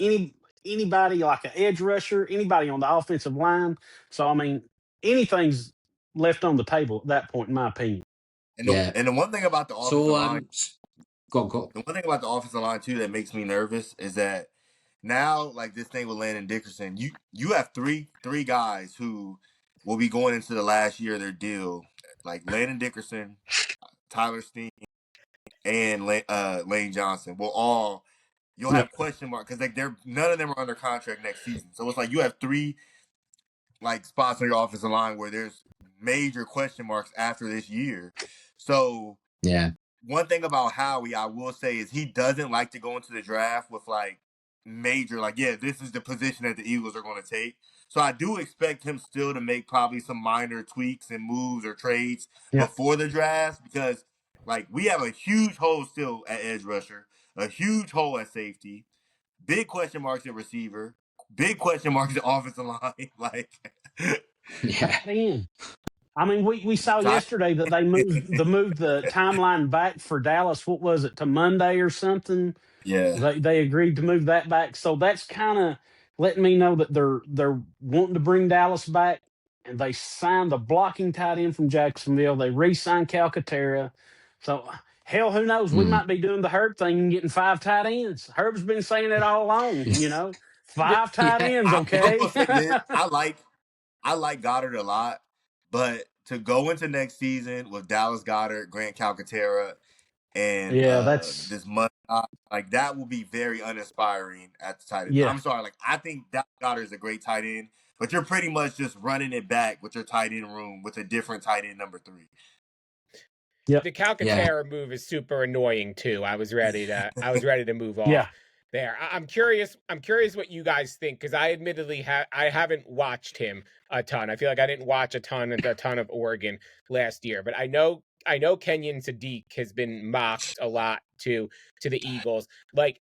anybody like an edge rusher, anybody on the offensive line. So, I mean, anything's left on the table at that point, in my opinion. And the one thing about the offensive line, go. The one thing about the offensive line too that makes me nervous is that now, like this thing with Landon Dickerson, you have three guys who will be going into the last year of their deal, like Landon Dickerson, Tyler Steen, and Lane Johnson. You'll have question mark because like none of them are under contract next season. So it's like you have three like spots on your offensive line where there's major question marks after this year. So one thing about Howie, I will say, is he doesn't like to go into the draft with like major, like, yeah, this is the position that the Eagles are going to take. So I do expect him still to make probably some minor tweaks and moves or trades before the draft because, like, we have a huge hole still at edge rusher, a huge hole at safety, big question marks at receiver, big question marks at offensive line. Like, I mean, we saw yesterday that they moved the timeline back for Dallas. What was it, to Monday or something? Yeah, they agreed to move that back. So that's kind of letting me know that they're wanting to bring Dallas back, and they signed a blocking tight end from Jacksonville. They re-signed Calcaterra. So hell, who knows? We might be doing the Herb thing and getting 5 tight ends. Herb's been saying it all along. 5 tight ends. Okay. I like Goddard a lot. But to go into next season with Dallas Goedert, Grant Calcaterra, and this month, like that will be very uninspiring at the tight end. I'm sorry, like I think Dallas Goedert is a great tight end, but you're pretty much just running it back with your tight end room with a different tight end number 3. The Calcaterra move is super annoying too. I was ready to move off. There. I'm curious what you guys think, because I admittedly I haven't watched him a ton. I feel like I didn't watch a ton of Oregon last year, but I know Kenyon Sadiq has been mocked a lot to the Eagles. Like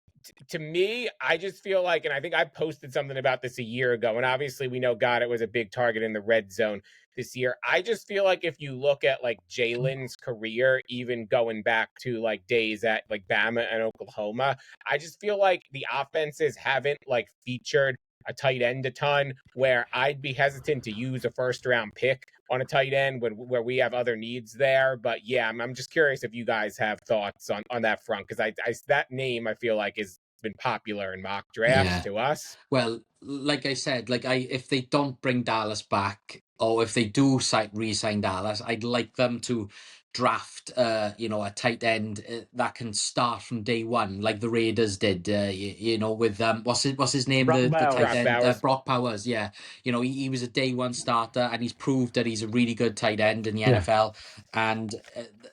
to me, I just feel like, and I think I posted something about this a year ago, and obviously we know Goddard was a big target in the red zone this year. I just feel like if you look at like Jalen's career, even going back to like days at like Bama and Oklahoma, I just feel like the offenses haven't like featured a tight end a ton, where I'd be hesitant to use a first round pick on a tight end where we have other needs there. But yeah, I'm just curious if you guys have thoughts on that front, because I that name I feel like has been popular in mock drafts to us. Well, like I said, if they don't bring Dallas back, or if they do re-sign Dallas, I'd like them to draft a tight end that can start from day one, like the Raiders did, with what's his name, the tight end, Brock Bowers. Yeah, he was a day one starter, and he's proved that he's a really good tight end in the NFL, and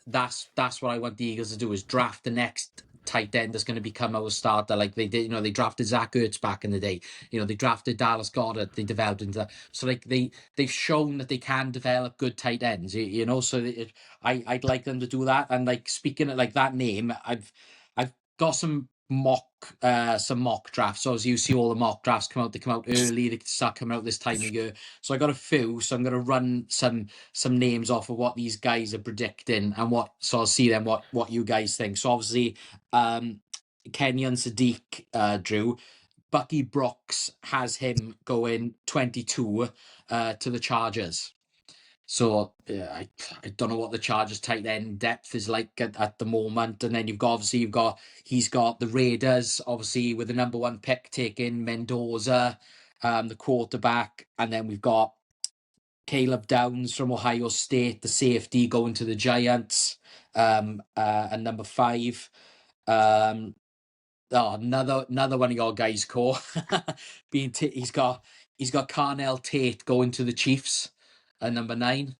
that's what I want the Eagles to do, is draft the next tight end that's going to become our starter, like they did. They drafted Zach Ertz back in the day. They drafted Dallas Goedert. They developed into that. So like they've shown that they can develop good tight ends. So I'd like them to do that. And like, speaking of like that name, I've got some mock drafts. So as you see, all the mock drafts they come out early. They start coming out this time of year. So I got a few. So I'm going to run some names off of what these guys are predicting, and so I'll see then what you guys think. So obviously, Kenyon Sadiq, Drew. Bucky Brooks has him going 22 to the Chargers. So I don't know what the Chargers tight end depth is like at the moment. And then he's got the Raiders, obviously, with the number 1 pick taking Mendoza, the quarterback. And then we've got Caleb Downs from Ohio State, the safety, going to the Giants, and number 5. Another one of your guys, Core. He's got Carnell Tate going to the Chiefs at number 9.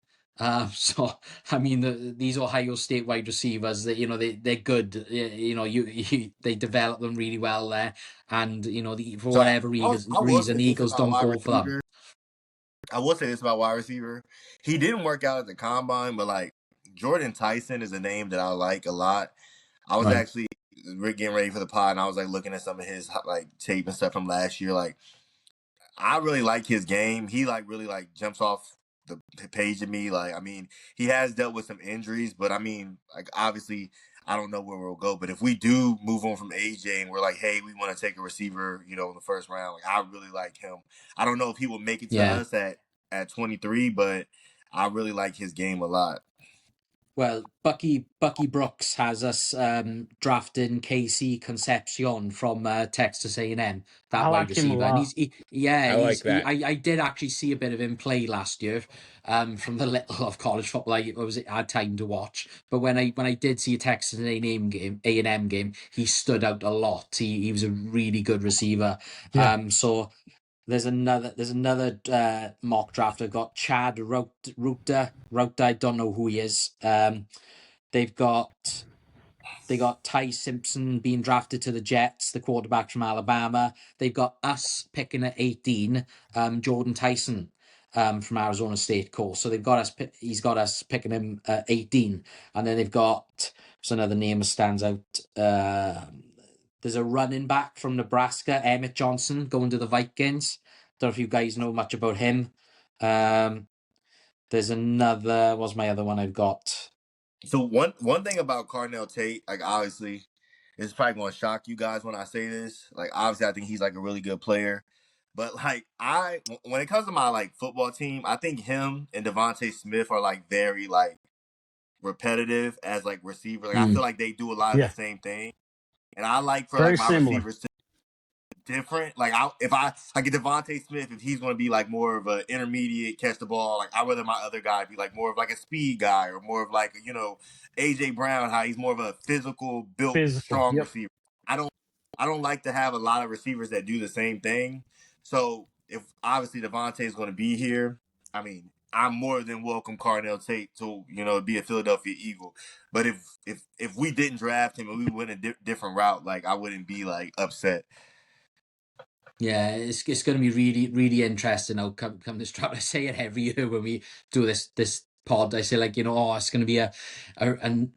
So I mean, these Ohio State wide receivers, they're good. They develop them really well there, and for whatever reason, the Eagles don't go for them. I will say this about wide receiver: he didn't work out at the combine, but like Jordan Tyson is a name that I like a lot. I was actually getting ready for the pod, and I was like looking at some of his like tape and stuff from last year. Like, I really like his game. He like really like jumps off the page at me. Like, I mean, he has dealt with some injuries, but I mean, like obviously, I don't know where we'll go. But if we do move on from AJ and we're like, hey, we want to take a receiver, in the first round, like I really like him. I don't know if he will make it to us at 23, but I really like his game a lot. Well, Bucky Brooks has us drafting Casey Concepcion from Texas A&M, that wide receiver. And I did actually see a bit of him play last year, from the little of college football I had time to watch. But when I did see a Texas A&M game, he stood out a lot. He was a really good receiver. Yeah. So there's another mock draft. I've got Chad Reuter. I don't know who he is. They got Ty Simpson being drafted to the Jets, the quarterback from Alabama. They've got us picking at 18, Jordan Tyson, from Arizona State course. So he's got us picking him at 18, and then they've got another name that stands out. There's a running back from Nebraska, Emmett Johnson, going to the Vikings. Don't know if you guys know much about him. There's another. What's my other one I've got? So one thing about Carnell Tate, like obviously, it's probably going to shock you guys when I say this. Like obviously, I think he's like a really good player, but like when it comes to my like football team, I think him and Devontae Smith are like very like repetitive as like receivers. Like I feel like they do a lot of the same thing. And I like for Very like my similar. receivers to be different. Like if I get Devontae Smith, if he's going to be like more of an intermediate catch the ball, like I'd rather my other guy be like more of like a speed guy or more of like AJ Brown, how he's more of a physical built strong receiver. I don't like to have a lot of receivers that do the same thing. So if obviously Devontae is going to be here, I mean, I'm more than welcome Carnell Tate to be a Philadelphia Eagle. But if we didn't draft him and we went a different route, like I wouldn't be like upset. Yeah, it's going to be really, really interesting. I'll come this draft. I say it every year when we do this pod. I say like, it's going to be a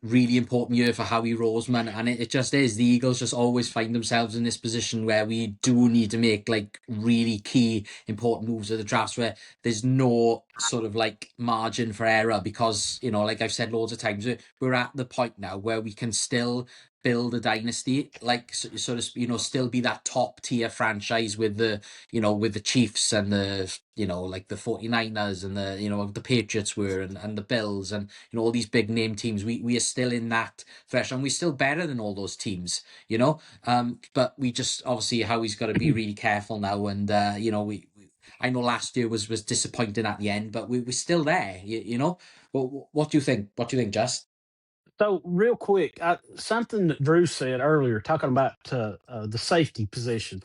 really important year for Howie Roseman, and it just is. The Eagles just always find themselves in this position where we do need to make like really key important moves at the drafts where there's no sort of like margin for error, because like I've said loads of times, we're at the point now where we can still build a dynasty, like sort of still be that top tier franchise with the with the Chiefs and the like the 49ers and the Patriots were and the Bills and all these big name teams. We are still in that threshold, and we're still better than all those teams, but we just obviously Howie's got to be really careful now, and I know last year was disappointing at the end, but we're still there, What do you think? What do you think, Just? So real quick, something that Drew said earlier, talking about the safety position.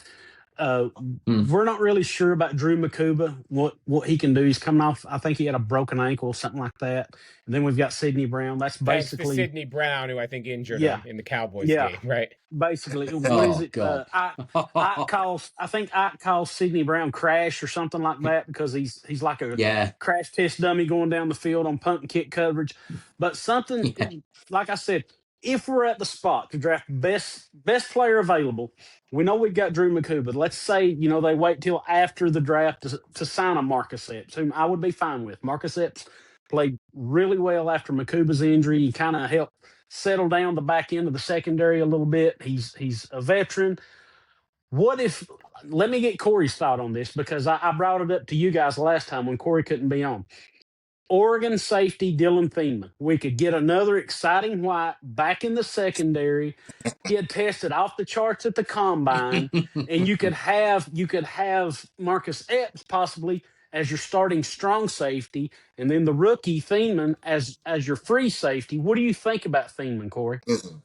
We're not really sure about Drew Makuba, what he can do. He's coming off, I think he had a broken ankle, something like that. And then we've got Sidney Brown. That's basically Thanks to Sidney Brown, who I think injured him in the Cowboys game, right? Basically, what is it? I think Ike calls Sidney Brown Crash or something like that, because he's like a crash test dummy going down the field on punt and kick coverage. But something like I said, if we're at the spot to draft best player available, we know we've got Drew Makuba. Let's say they wait till after the draft to sign a Marcus Epps, whom I would be fine with. Marcus Epps played really well after Makuba's injury. He kind of helped settle down the back end of the secondary a little bit. He's a veteran. What if? Let me get Corey's thought on this because I brought it up to you guys last time when Corey couldn't be on. Oregon safety Dylan Thiemann. We could get another exciting white back in the secondary. He had tested off the charts at the combine, and you could have Marcus Epps possibly as your starting strong safety, and then the rookie Thiemann as your free safety. What do you think about Thiemann, Corey? Listen,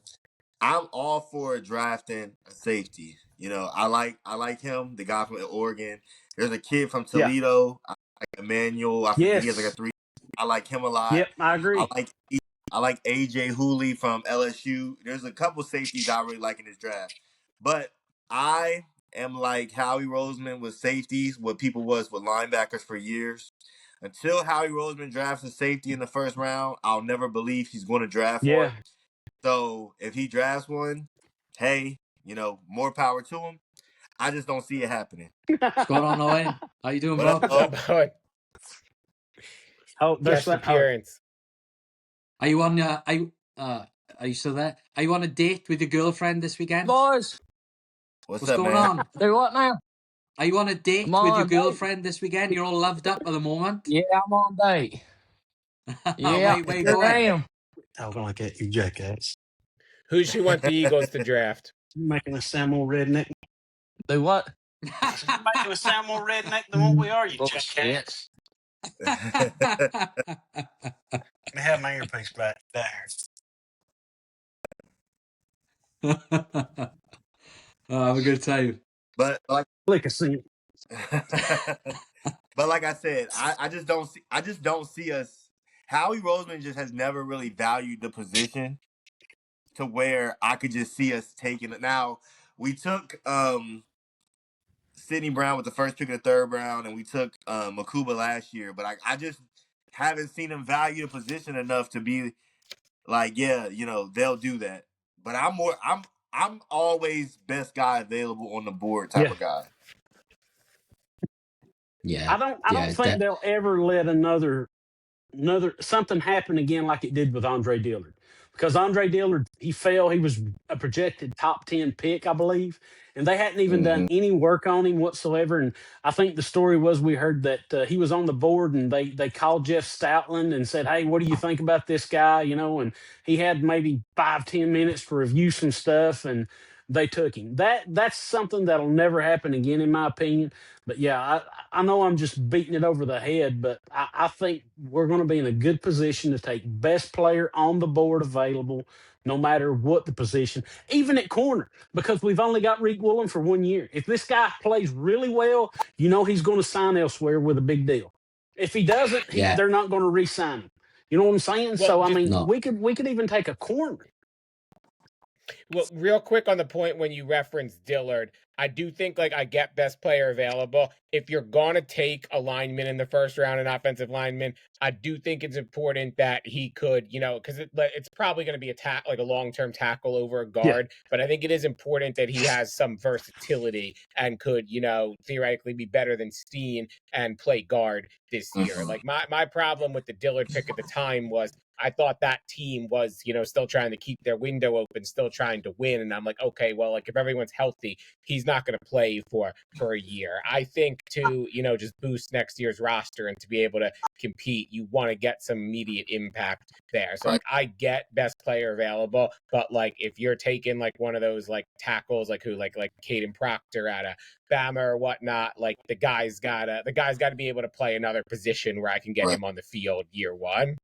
I'm all for drafting a safety. You know, I like him, the guy from Oregon. There's a kid from Yeah. Toledo, I like Emmanuel. I forget he has like a Yes. 3. I like him a lot. Yep, I agree. I like AJ Hooley from LSU. There's a couple safeties I really like in this draft. But I am like Howie Roseman with safeties, what people was with linebackers for years. Until Howie Roseman drafts a safety in the first round, I'll never believe he's going to draft Yeah. one. So if he drafts one, hey, you know, more power to him. I just don't see it happening. What's going on, Owen? How you doing, What bro? up, What's up, Owen? Oh, there's Guest that. appearance. Are you on? Are you still there? Are you on a date with your girlfriend this weekend? Boys, What's What's up, going man? on? do what now? Are you on a date I'm with on your a date. girlfriend this weekend? You're all loved up at the moment. Yeah, I'm on date. Yeah, Where you sure going? am. Talking like that, you jackass. Who should want the Eagles to draft? You're making us sound more redneck. Do what? You're making us sound more redneck than what we are, you Bullshit. jackass. Let me have my earpiece back there. Have a good time. But like Lick a scene. but like I said, I just don't see us. Howie Roseman just has never really valued the position to where I could just see us taking it. Now, we took Sidney Brown with the first pick of the third round, and we took Makuba last year, but I just haven't seen him value the position enough to be like, yeah, you know, they'll do that. But I'm always best guy available on the board type of guy. Yeah. I don't think they'll ever let another something happen again like it did with Andre Dillard. Because Andre Dillard, he fell. He was a projected top 10 pick, I believe. And they hadn't even done any work on him whatsoever. And I think the story was we heard that he was on the board and they called Jeff Stoutland and said, hey, what do you think about this guy? You know, and he had maybe 5-10 minutes to review some stuff and they took him. That's something that'll never happen again, in my opinion. But yeah, I know I'm just beating it over the head, but I think we're going to be in a good position to take best player on the board available, no matter what the position, even at corner, because we've only got Reek Woolen for 1 year. If this guy plays really well, you know he's going to sign elsewhere with a big deal. If he doesn't, they're not going to re-sign him. You know what I'm saying? Well, so I mean, we could even take a corner. Well, real quick on the point when you referenced Dillard, I do think like I get best player available. If you're going to take a lineman in the first round, an offensive lineman, I do think it's important that he could, you know, because it's probably going to be like a long-term tackle over a guard. Yeah. But I think it is important that he has some versatility and could, you know, theoretically be better than Steen and play guard this year. Like my problem with the Dillard pick at the time was I thought that team was, you know, still trying to keep their window open, still trying to win. And I'm like, okay, well, like if everyone's healthy, he's not going to play for a year. I think to, you know, just boost next year's roster and to be able to compete, you want to get some immediate impact there. So like I get best player available, but like if you're taking like one of those like tackles, like who like Caden Proctor out of Bama or whatnot, like the guy's gotta be able to play another position where I can get him on the field year one.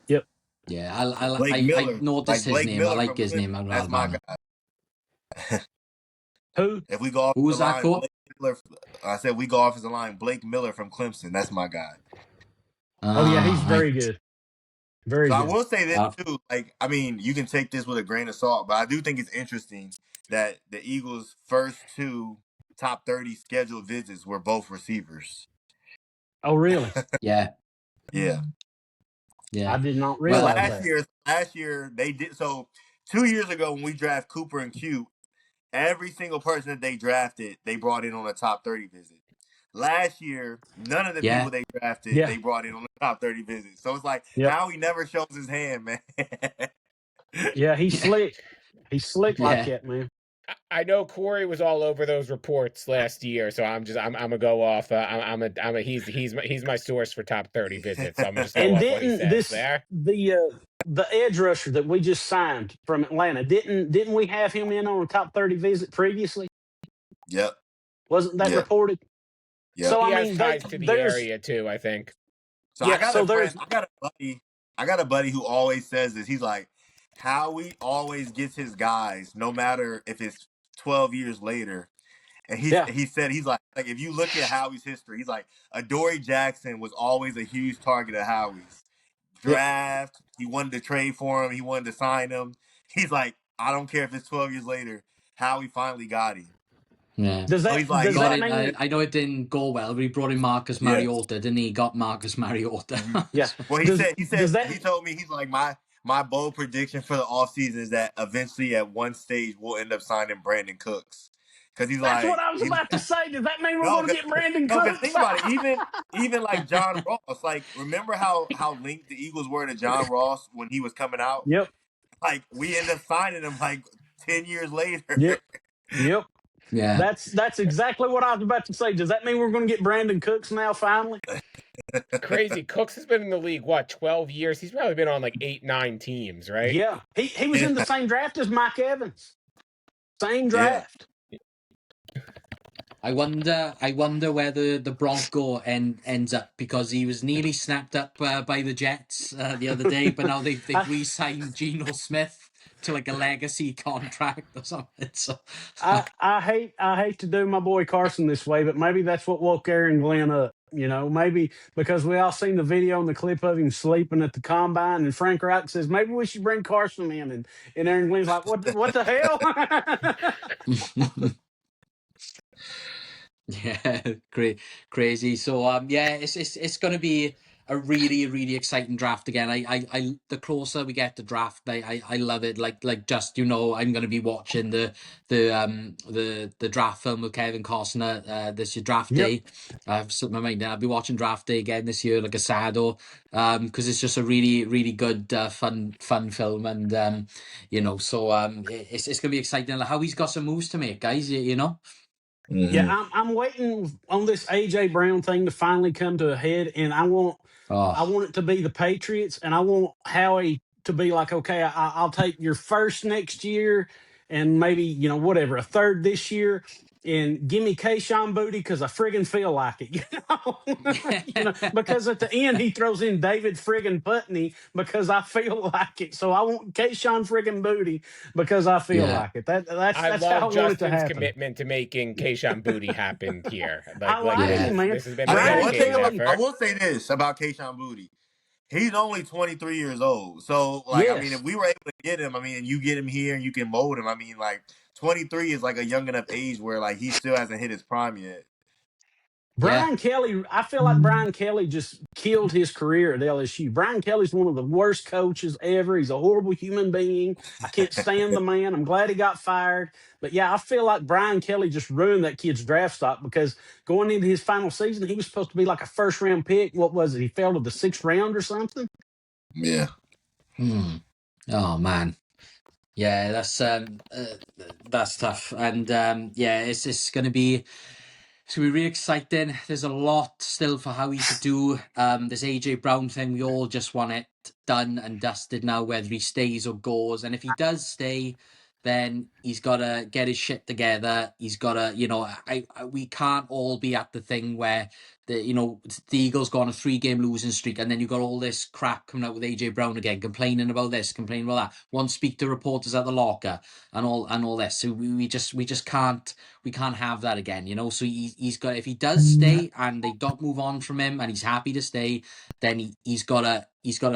Yep. Yeah, I noticed his name. I like his name. That's my guy. Who? If we go off who's that called? I said we go off as a line. Blake Miller from Clemson. That's my guy. Oh yeah, he's very good. Very good. I will say this too. Like, I mean, you can take this with a grain of salt, but I do think it's interesting that the Eagles' first 2 top 30 scheduled visits were both receivers. Oh really? Yeah. Yeah. Yeah. I did not realize that. Last year they did. So 2 years ago when we draft Cooper and Q, every single person that they drafted, they brought in on a top 30 visit. last year, none of the Yeah. people they drafted, Yeah. they brought in on the top 30 visits. So it's like, Yep. Howie never shows his hand, man. Yeah, he's slick. He's slick like Yeah. that, man. I know Corey was all over those reports last year, so I'm gonna go off. He's my source for top 30 visits. So I'm just go And off what he didn't says there. the edge rusher that we just signed from Atlanta, didn't we have him in on a top 30 visit previously? Yep. Wasn't that Yeah. reported? Yep. So He I has mean, ties to the there's area too, I think. So Yeah, I got so a friend, there's I got a buddy who always says this. He's like, Howie always gets his guys, no matter if it's 12 years later. And he Yeah. said he's like if you look at Howie's history, he's like Adoree Jackson was always a huge target of Howie's. Draft, he wanted to trade for him, he wanted to sign him. He's like, I don't care if it's 12 years later, Howie finally got him. Yeah. Does So that he's like, does Got that it. mean I know it didn't go well, but he brought in Marcus Yeah. Mariota, didn't he? Got Marcus Mariota. Yeah. Well, Does that he told me, he's like, my bold prediction for the offseason is that eventually at one stage we'll end up signing Brandon Cooks. Because he's That's like, what I was about to say. Does that mean we're No, going to get Brandon no, because Cooks? think about it. Even like John Ross, like remember how linked the Eagles were to John Ross when he was coming out? Yep. Like we ended up signing him like 10 years later. Yep. Yep. Yeah. That's exactly what I was about to say. Does that mean we're going to get Brandon Cooks now finally? Crazy. Cooks has been in the league, what, 12 years? He's probably been on like 8-9 teams, right? Yeah. He was in the same draft as Mike Evans. Same draft. I wonder whether the Bronco ends up, because he was nearly snapped up by the Jets the other day, but now they've re-signed Geno Smith to like a legacy contract or something. So I hate to do my boy Carson this way, but maybe that's what woke Aaron Glenn up. You know, maybe because we all seen the video and the clip of him sleeping at the combine, and Frank Reich says maybe we should bring Carson in, and Aaron Glenn's like, what the hell? yeah, crazy. So yeah, it's going to be a really exciting draft again. I the closer we get to draft, I love it. Like just I'm going to be watching the draft film with Kevin Costner this year, Draft Day. I've set my mind. I'll be watching Draft Day again this year, like a Sado, because it's just a really good fun film, and so it's gonna be exciting. Like how he's got some moves to make, guys. Mm-hmm. Yeah, I'm waiting on this AJ Brown thing to finally come to a head, and I want it to be the Patriots, and I want Howie to be like, okay, I'll take your first next year, and maybe whatever, a third this year, and give me Kayshon Boutte because I friggin' feel like it, because at the end he throws in David friggin' Putney because I feel like it. So I want Kayshon friggin' Boutte because I feel like it. That's I how I love want it to Justin's happen. commitment to making Kayshon Boutte happen here. I like it, man. This has been I a mean, one thing dedicated effort. I will say this about Kayshon Boutte. He's only 23 years old. So, like, I mean, if we were able to get him, I mean, and you get him here and you can mold him, I mean, like, 23 is like a young enough age where, like, he still hasn't hit his prime yet. Brian Kelly, I feel like Brian Kelly just killed his career at LSU. Brian Kelly's one of the worst coaches ever. He's a horrible human being. I can't stand the man. I'm glad he got fired. But yeah, I feel like Brian Kelly just ruined that kid's draft stock because going into his final season, he was supposed to be like a first round pick. What was it? He fell to the 6th round or something? Yeah. Oh man. Yeah, that's tough. And yeah, it's gonna be really exciting. There's a lot still for Howie to do. This AJ Brown thing, we all just want it done and dusted now, whether he stays or goes. And if he does stay, then he's got to get his shit together. He's got to, we can't all be at the thing where the Eagles go on a 3-game losing streak, and then you got all this crap coming out with AJ Brown again, complaining about this, complaining about that. Won't speak to reporters at the locker and all this. So we just can't have that again, So he's got, if he does stay and they don't move on from him and he's happy to stay, then he's got to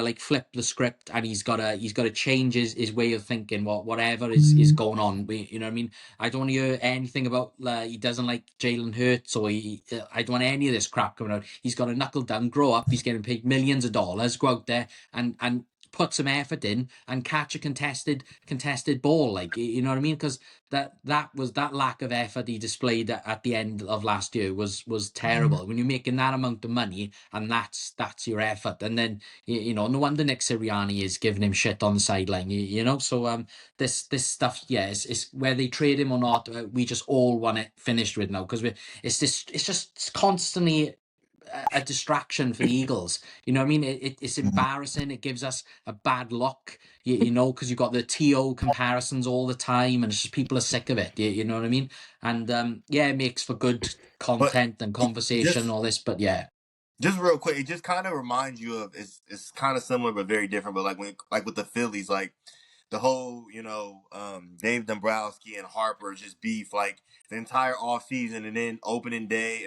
like flip the script, and he's got to change his way of thinking, whatever is going on. You know what I mean? I don't want to hear anything about he doesn't like Jalen Hurts, or I don't want any of this crap coming out. He's got to knuckle down, grow up. He's getting paid millions of dollars. Go out there and put some effort in and catch a contested ball, like, you know what I mean? Because that lack of effort he displayed at the end of last year was terrible. When you're making that amount of money and that's your effort, and then you know, no wonder Nick Sirianni is giving him shit on the sideline. You know, so this stuff, yeah, it's where they trade him or not. We just all want it finished with now, because it's just constantly a distraction for the Eagles. You know what I mean? It's embarrassing. It gives us a bad look, you know, because you've got the TO comparisons all the time, and it's just people are sick of it. You know what I mean? And yeah, it makes for good content and conversation, all this. But yeah, just real quick, it just kind of reminds you of it's kind of similar but very different. But like with the Phillies, like the whole, you know, Dave Dombrowski and Harper just beef like the entire offseason, and then not opening day,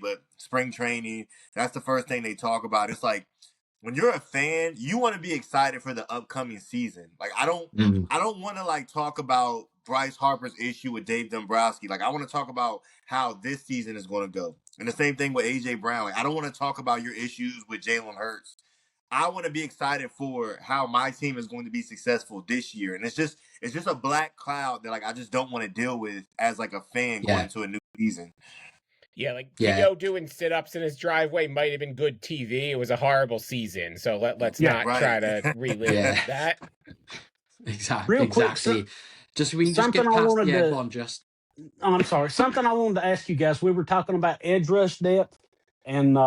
but spring training. That's the first thing they talk about. It's like, when you're a fan, you want to be excited for the upcoming season. Like, I don't want to like talk about Bryce Harper's issue with Dave Dombrowski. Like, I want to talk about how this season is going to go. And the same thing with AJ Brown. Like, I don't want to talk about your issues with Jalen Hurts. I want to be excited for how my team is going to be successful this year. And it's just a black cloud that like I just don't want to deal with as like a fan going into a new season. Yeah, like T.O. doing sit-ups in his driveway might have been good TV. It was a horrible season, so let's not try to relive that. Exactly. Real quick, just we can just get past. Go on, just. Oh, I'm sorry. Something I wanted to ask you guys. We were talking about edge rush depth, and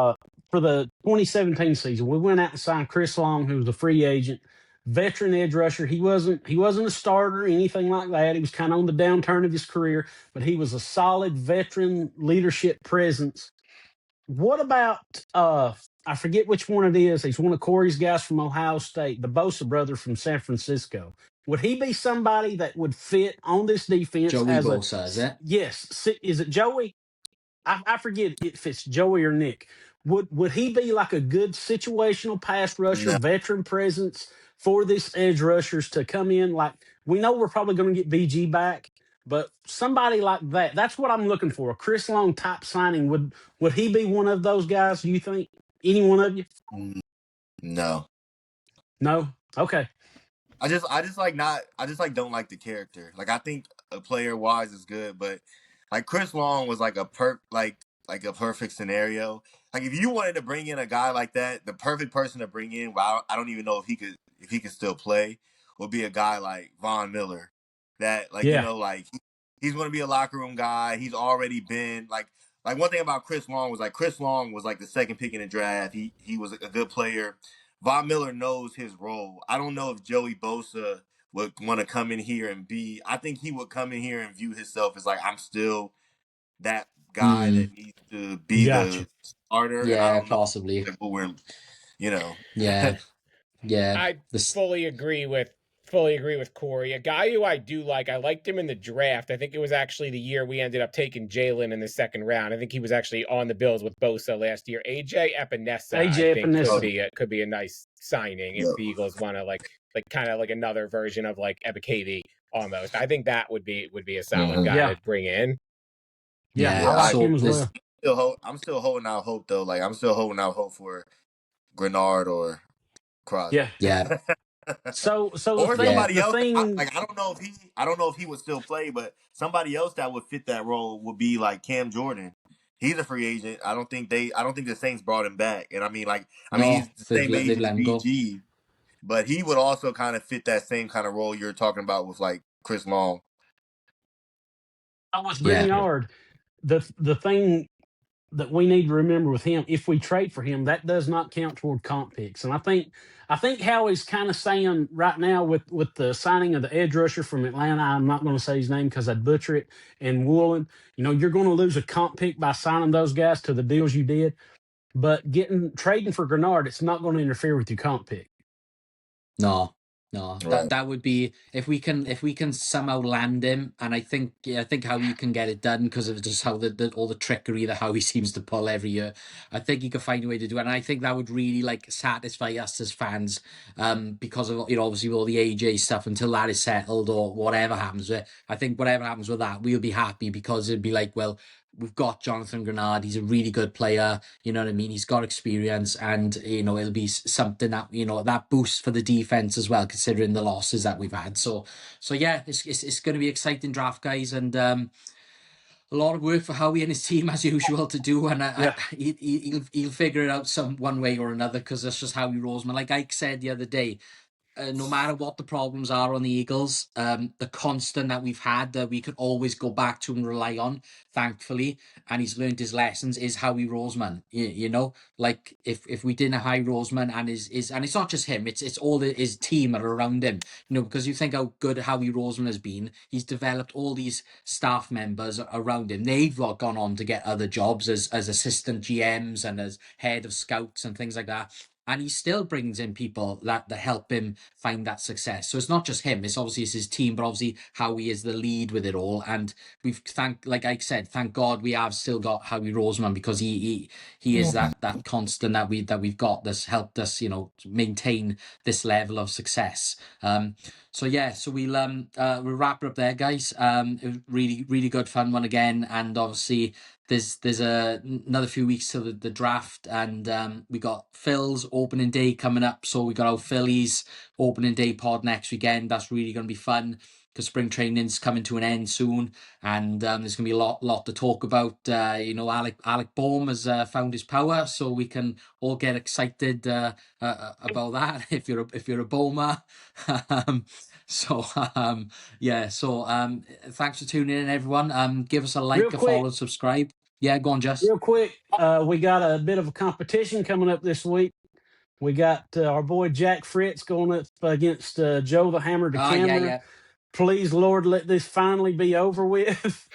for the 2017 season, we went out and signed Chris Long, who was a free agent, veteran edge rusher. He wasn't a starter or anything like that. He was kind of on the downturn of his career, but he was a solid veteran leadership presence. What about I forget which one it is. He's one of Corey's guys from Ohio State, the Bosa brother from San Francisco. Would he be somebody that would fit on this defense? Joey Bosa, is it? Yes. Is it Joey? I forget if it's Joey or Nick. Would he be like a good situational pass rusher, veteran presence for this edge rushers to come in? Like, we know we're probably going to get BG back, but somebody like that, that's what I'm looking for. A Chris Long type signing. Would he be one of those guys, do you think? Any one of you? No. No? Okay. I just don't like the character. Like, I think a player wise is good, but like Chris Long was like a perfect scenario. Like, if you wanted to bring in a guy like that, the perfect person to bring in, well, I don't even know if he could still play, would be a guy like Von Miller. That, like, you know, like he's going to be a locker room guy. He's already been like one thing about Chris Long was like the second pick in the draft. He was a good player. Von Miller knows his role. I don't know if Joey Bosa would want to come in here and I think he would come in here and view himself as like, I'm still that guy that needs to be the starter. Yeah, possibly. You know. Yeah. I fully agree with Corey. A guy who I do like, I liked him in the draft. I think it was actually the year we ended up taking Jalen in the second round. I think he was actually on the Bills with Bosa last year. AJ Epinesa could be a nice signing if the Eagles want to like kind of like another version of like Ebiketie almost. I think that would be a solid guy to bring in. Yeah, I like him as well. I'm still holding out hope though. Like, I'm still holding out hope for Grenard or Crosby. Yeah. So or somebody else. I don't know if he would still play, but somebody else that would fit that role would be like Cam Jordan. He's a free agent. I don't think the Saints brought him back. And he's the same age as BG, but he would also kind of fit that same kind of role you're talking about with like Chris Long. With Grignard, the thing that we need to remember with him, if we trade for him, that does not count toward comp picks. And I think Howie's kind of saying right now with the signing of the edge rusher from Atlanta, I'm not going to say his name because I'd butcher it, and Woolen, you know, you're going to lose a comp pick by signing those guys to the deals you did. But trading for Grignard, it's not going to interfere with your comp pick. No. That would be if we can somehow land him, and I think how you can get it done because of just how all the trickery that how he seems to pull every year. I think he could find a way to do it, and I think that would really like satisfy us as fans, because of, you know, obviously all the AJ stuff until that is settled or whatever happens with it. I think whatever happens with that, we'll be happy because it'd be like, well, we've got Jonathan Grenard. He's a really good player. You know what I mean? He's got experience, and it'll be something that that boost for the defense as well, considering the losses that we've had. So yeah, it's going to be exciting draft, guys, and a lot of work for Howie and his team as usual to do, and he'll figure it out one way or another, because that's just Howie Roseman. Like Ike said the other day, no matter what the problems are on the Eagles, the constant that we've had that we could always go back to and rely on, thankfully, and he's learned his lessons, is Howie Roseman. Like if we didn't have Howie Roseman and and it's not just him, it's all his team that are around him. Because you think how good Howie Roseman has been. He's developed all these staff members around him. They've gone on to get other jobs as assistant GMs and as head of scouts and things like that. And he still brings in people that help him find that success. So it's not just him. It's obviously his team, but obviously Howie is the lead with it all. And like I said, thank God we have still got Howie Roseman, because he is that constant that we've got that's helped us, maintain this level of success. So we'll wrap it up there, guys. It was really, really good fun one again, and obviously there's another few weeks to the draft, and we got Phil's opening day coming up. So we got our Phillies opening day pod next weekend. That's really going to be fun, because spring training's coming to an end soon, and there's going to be a lot to talk about. Alec Bohm has found his power, so we can all get excited about that if you're a Bohmer. Thanks for tuning in, everyone. Give us a like, a follow, and subscribe. Yeah, go on, Jess. Real quick, we got a bit of a competition coming up this week. We got our boy Jack Fritz going up against Joe the Hammer DeCamera. Yeah. Please, Lord, let this finally be over with.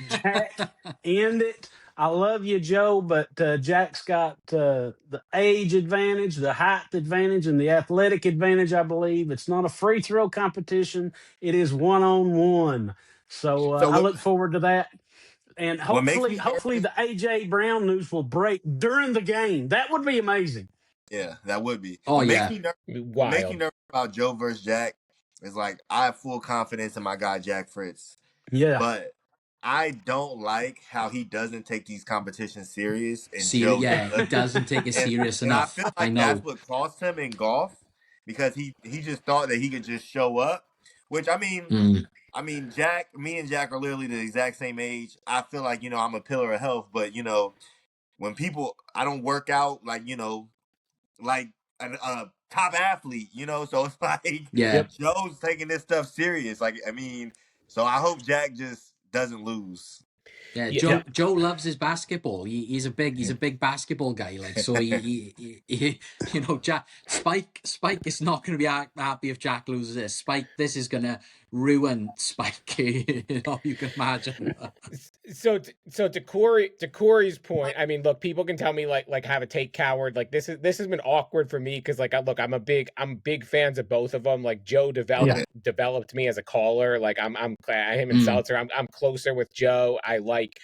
Jack, end it. I love you, Joe, but Jack's got the age advantage, the height advantage, and the athletic advantage, I believe. It's not a free throw competition. It is one-on-one. So I look forward to that. And hopefully the A.J. Brown news will break during the game. That would be amazing. Yeah, that would be. Oh, Makes me nervous about Joe versus Jack is like, I have full confidence in my guy, Jack Fritz. Yeah. But I don't like how he doesn't take these competitions serious. And he doesn't take it serious enough. I feel like that's what cost him in golf, because he just thought that he could just show up, which, Jack, me and Jack are literally the exact same age. I feel like, I'm a pillar of health, but, when I don't work out like a top athlete, so it's like, Joe's taking this stuff serious. So I hope Jack just doesn't lose. Yeah, Joe loves his basketball. He's a big basketball guy. Like, so Jack Spike is not going to be happy if Jack loses this. Spike, this is going to ruin Spike. You can imagine. So to Corey's point, look, people can tell me like have a take coward. Like this has been awkward for me, because I'm big fans of both of them. Like Joe developed me as a caller. Like him and Seltzer. I'm closer with Joe. I like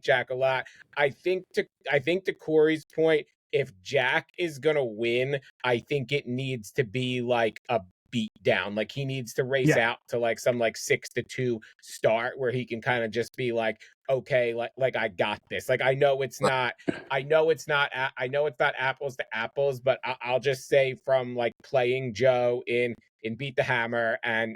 Jack a lot. I think to Corey's point, if Jack is gonna win, I think it needs to be like a beat down. Like he needs to race out to like some 6-2 start where he can kind of just be like, okay, like I got this. Like I know it's not apples to apples, but I'll just say from like playing Joe in Beat the Hammer and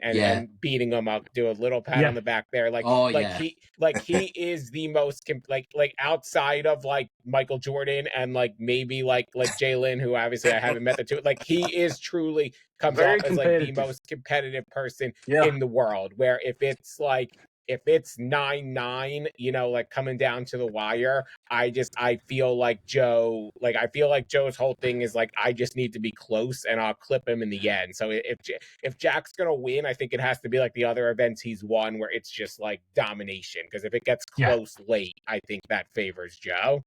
beating him, I'll do a little pat on the back there. He is the most like outside of like Michael Jordan and like maybe like Jalen, who obviously I haven't met the two. Like he is truly comes off as like the most competitive person in the world. Where if it's 9-9, like coming down to the wire, I feel like Joe's whole thing is like, I just need to be close and I'll clip him in the end. So if Jack's gonna win, I think it has to be like the other events he's won, where it's just like domination. Because if it gets close late, I think that favors Joe.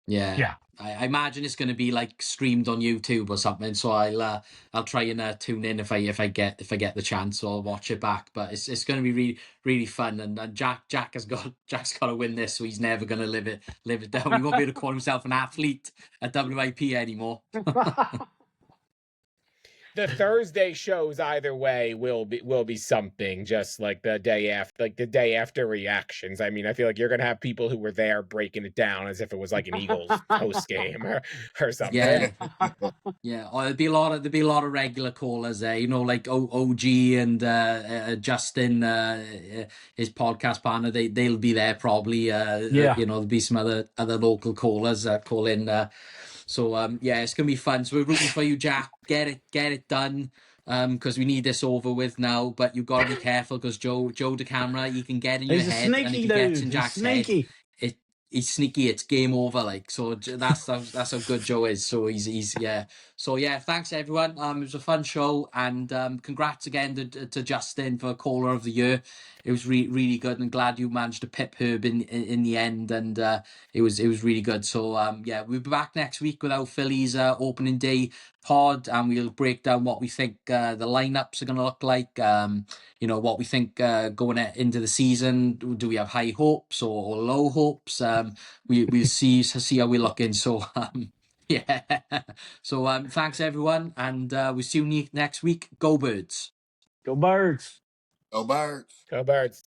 Yeah. I imagine it's going to be like streamed on YouTube or something. So I'll try and tune in if I get the chance, or watch it back. But it's going to be really, really fun. And Jack's got to win this, so he's never going to live it down. He won't be able to call himself an athlete at WIP anymore. the Thursday shows either way will be something, just like the day after reactions. I mean, I feel like you're gonna have people who were there breaking it down as if it was like an Eagles post game or something. Yeah. Yeah, or there'll be a lot of regular callers there, you know, like OG and Justin, his podcast partner. They'll be there probably. Yeah. You know, there'll be some other local callers call in. So yeah, it's gonna be fun. So we're rooting for you, Jack. Get it done. Because we need this over with now. But you've got to be careful because Joe DeCamera, he can get in your He's a head, and if sneaky he gets dude. in He's Jack's head, sneaky. he's sneaky. It's game over. Like, so that's how good Joe is. So he's yeah. So yeah, thanks everyone. It was a fun show, and congrats again to Justin for caller of the year. It was really good, and glad you managed to pip Herb in the end, and it was really good. So yeah, we'll be back next week with our Phillies opening day pod, and we'll break down what we think the lineups are going to look like. You know, what we think going into the season. Do we have high hopes or low hopes? We'll see how we're looking. So yeah. So thanks everyone, and we'll see you next week. Go Birds. Go Birds. Go Birds. Go Birds.